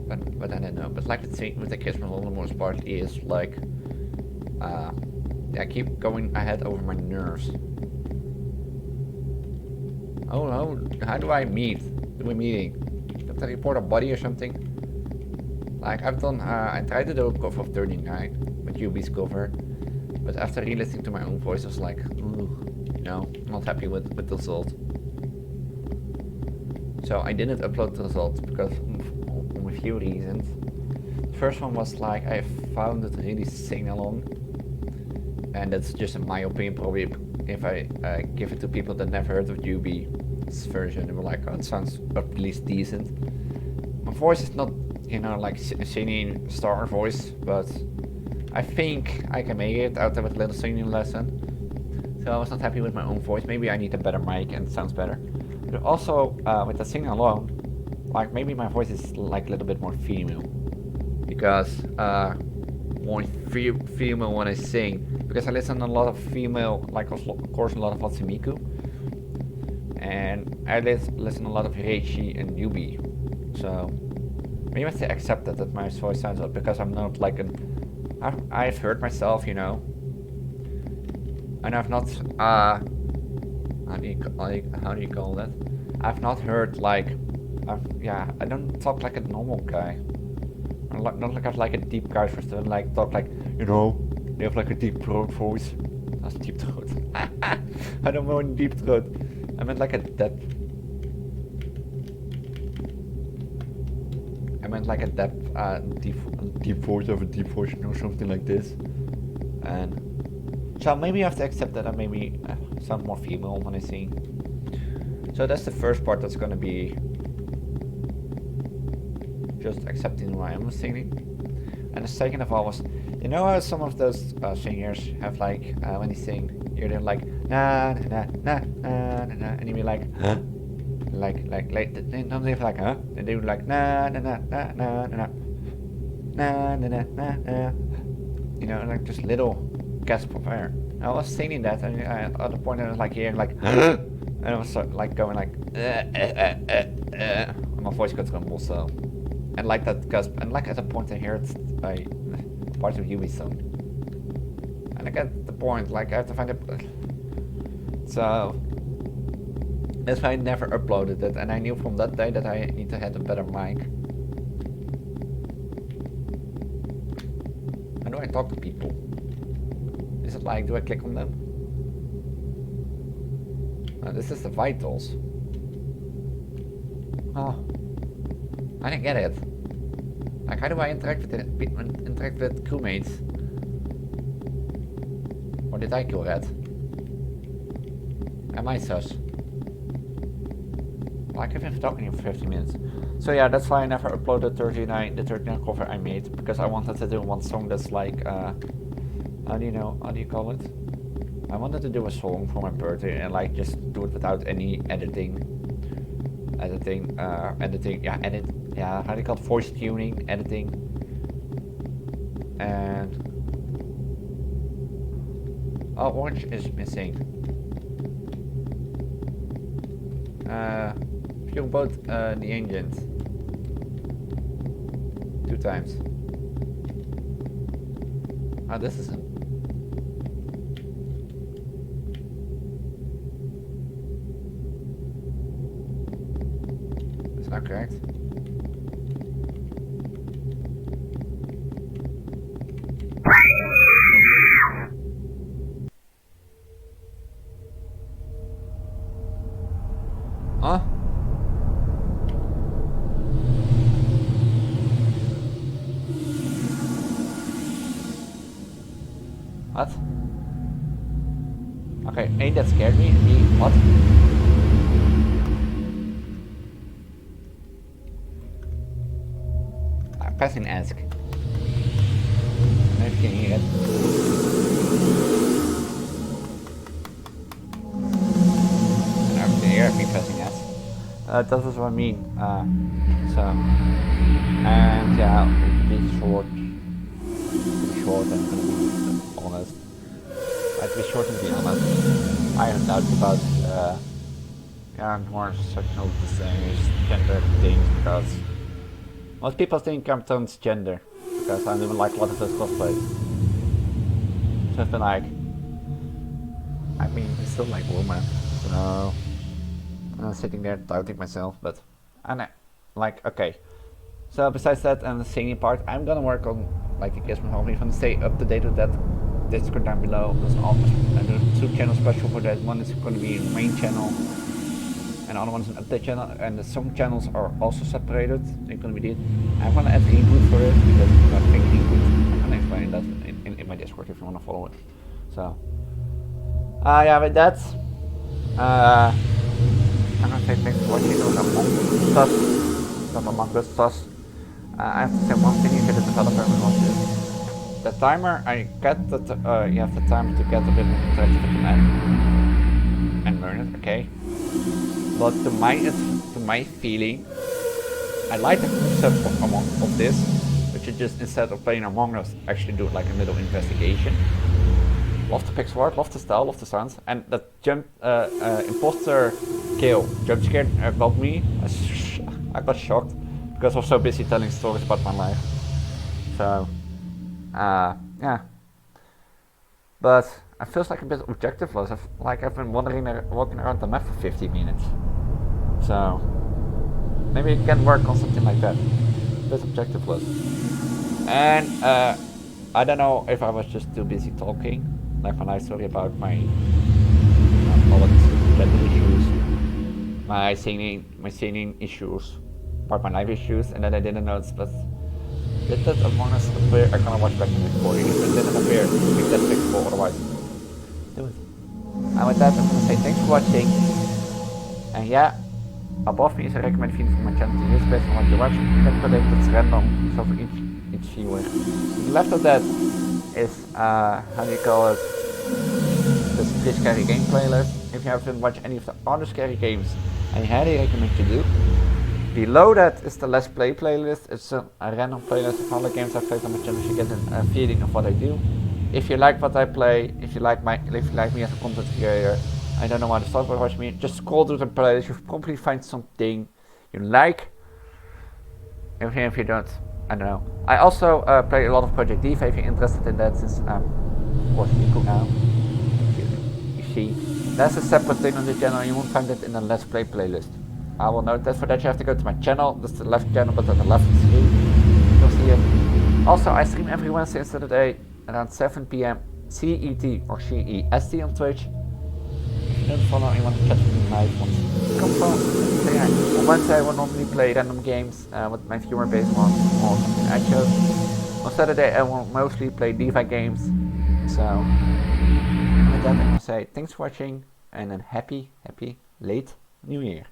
But I don't know. But like the thing with the Christmas on the most part is like I keep going ahead over my nerves. Oh, how do I meet? Do a meeting? Did I report a body or something? Like I've done, I tried to do a cover of 39 with UB's cover, but after re-listening to my own voice, I was like, ooh, you know, not happy with the result. So I didn't upload the result because of a few reasons. The first one was like I found it really sing-along, and that's just in my opinion. Probably if I give it to people that never heard of UB's version, they were like, oh, it sounds at least decent. My voice is not, you know, like singing star voice, but I think I can make it out of a little singing lesson. So I was not happy with my own voice. Maybe I need a better mic and it sounds better. But also with the singing alone, like maybe my voice is like a little bit more female, because more female when I sing. Because I listen to a lot of female, like of course a lot of Hatsimiku, and I listen a lot of Heichi and Yubi. So maybe I have to accept that my voice sounds up, because I'm not like I've heard myself, you know, and I've not how do you call that? I've not heard like I don't talk like a normal guy. I'm not like I have like a deep guy for stuff. Like talk like, you know, they have like a deep throat voice. That's deep throat. I don't know in deep throat. I meant like a depth. I meant like a deep voice of a deep voice or something like this. And so maybe I have to accept that I maybe sound more female when I sing. So that's the first part, that's gonna be just accepting who I am singing. And the second of all was, you know how some of those singers have like, when they sing, they're like, na na na na na na, and you be like, huh? Like, they don't have like, huh? And they would like, na na na na na na na na na na na, you know, like just little gasp of air. I was singing that, and at the point I was like hearing like, and I was like going like, and my voice got rumble, so. And like that gasp, and like at the point I heard parts of Yumi's song. And I get the point, like I have to find it. So that's why I never uploaded it, and I knew from that day that I need to have a better mic. How do I talk to people? Is it like, do I click on them? Oh, this is the vitals. Oh, I didn't get it. Like, how do I interact with crewmates? Or did I kill Red? Am I sus? Like, I've been talking here for 50 minutes. So yeah, that's why I never uploaded the 39 cover I made, because I wanted to do one song that's like, how do you call it? I wanted to do a song for my birthday and like just do it without any editing, how do you call it, voice tuning, editing, and orange is missing. Fuel both the engines 2 times. Oh, this isn't. It's not correct. Huh? What? Okay, A, that scared me, and B, what? I'm pressing ask. Maybe you can hear it. And you hear me pressing ask. That is what I mean. So, and yeah, it be short and be honest. I'd be short and be honest. I have doubts about more sexual distinguished gender things, because most people think I'm transgender because I don't like a lot of those cosplays. So I've been like, I mean, I still like women, so I'm sitting there doubting myself, but I'm like, okay. So besides that and the singing part, I'm gonna work on like the guest home. If I'm stay up to date with that, Discord down below. There's there's 2 channels special for that. One is going to be a main channel, and the other one is an update channel. And some channels are also separated. They're going to be. I'm going to add input for it because I think input. I'm going to explain that in my Discord if you want to follow it. So, yeah, with that, I'm going to say thanks for watching. Among Us stuff. I have to say one thing: if you're the developer and want to. The timer, I get that you have the time to get a bit more interactive with the map and learn it, okay. But to my feeling, I like the concept of this, which is just instead of playing Among Us, actually do like a little investigation. Love the pixel art, love the style, love the sounds, and that imposter kill jump scare got me. I got shocked because I was so busy telling stories about my life. So. Yeah, but it feels like a bit objectiveless. I've been walking around the map for 50 minutes. So maybe it can work on something like that. A bit objectiveless. And I don't know if I was just too busy talking, like when I story about my gender issues, my singing issues, about my live issues and then I didn't notice, but did that Among Us appear? I'm gonna watch back the recording. If it didn't appear, make that fixable, otherwise do it. And with that, I'm gonna say thanks for watching. And yeah, above me is a recommended video for my channel to use based on what you watch. You can predict it's random, so for each viewer. To the left of that is, how do you call it, this 3 scary game playlist. If you haven't watched any of the other scary games, I highly recommend you do. Below that is the Let's Play playlist. It's a random playlist of all the games I played on my channel, so you get a feeling of what I do. If you like what I play, if you like me as a content creator, I don't know why to start by watching me, just scroll through the playlist, you'll probably find something you like. Even if you don't, I don't know. I also play a lot of Project Diva if you're interested in that, since I'm of course Nico now. You see, that's a separate thing on the channel, you won't find it in the Let's Play playlist. I will note that. For that you have to go to my channel, that's the left channel, but on the left is you. You'll see it. Also, I stream every Wednesday and Saturday around 7 PM CET or CEST on Twitch. If you don't follow me, want to catch me live, come from. So yeah, on Wednesday I will normally play random games with my viewer base on or something I chose. On Saturday I will mostly play Diva games. So with that I'm gonna say thanks for watching and a happy late New Year.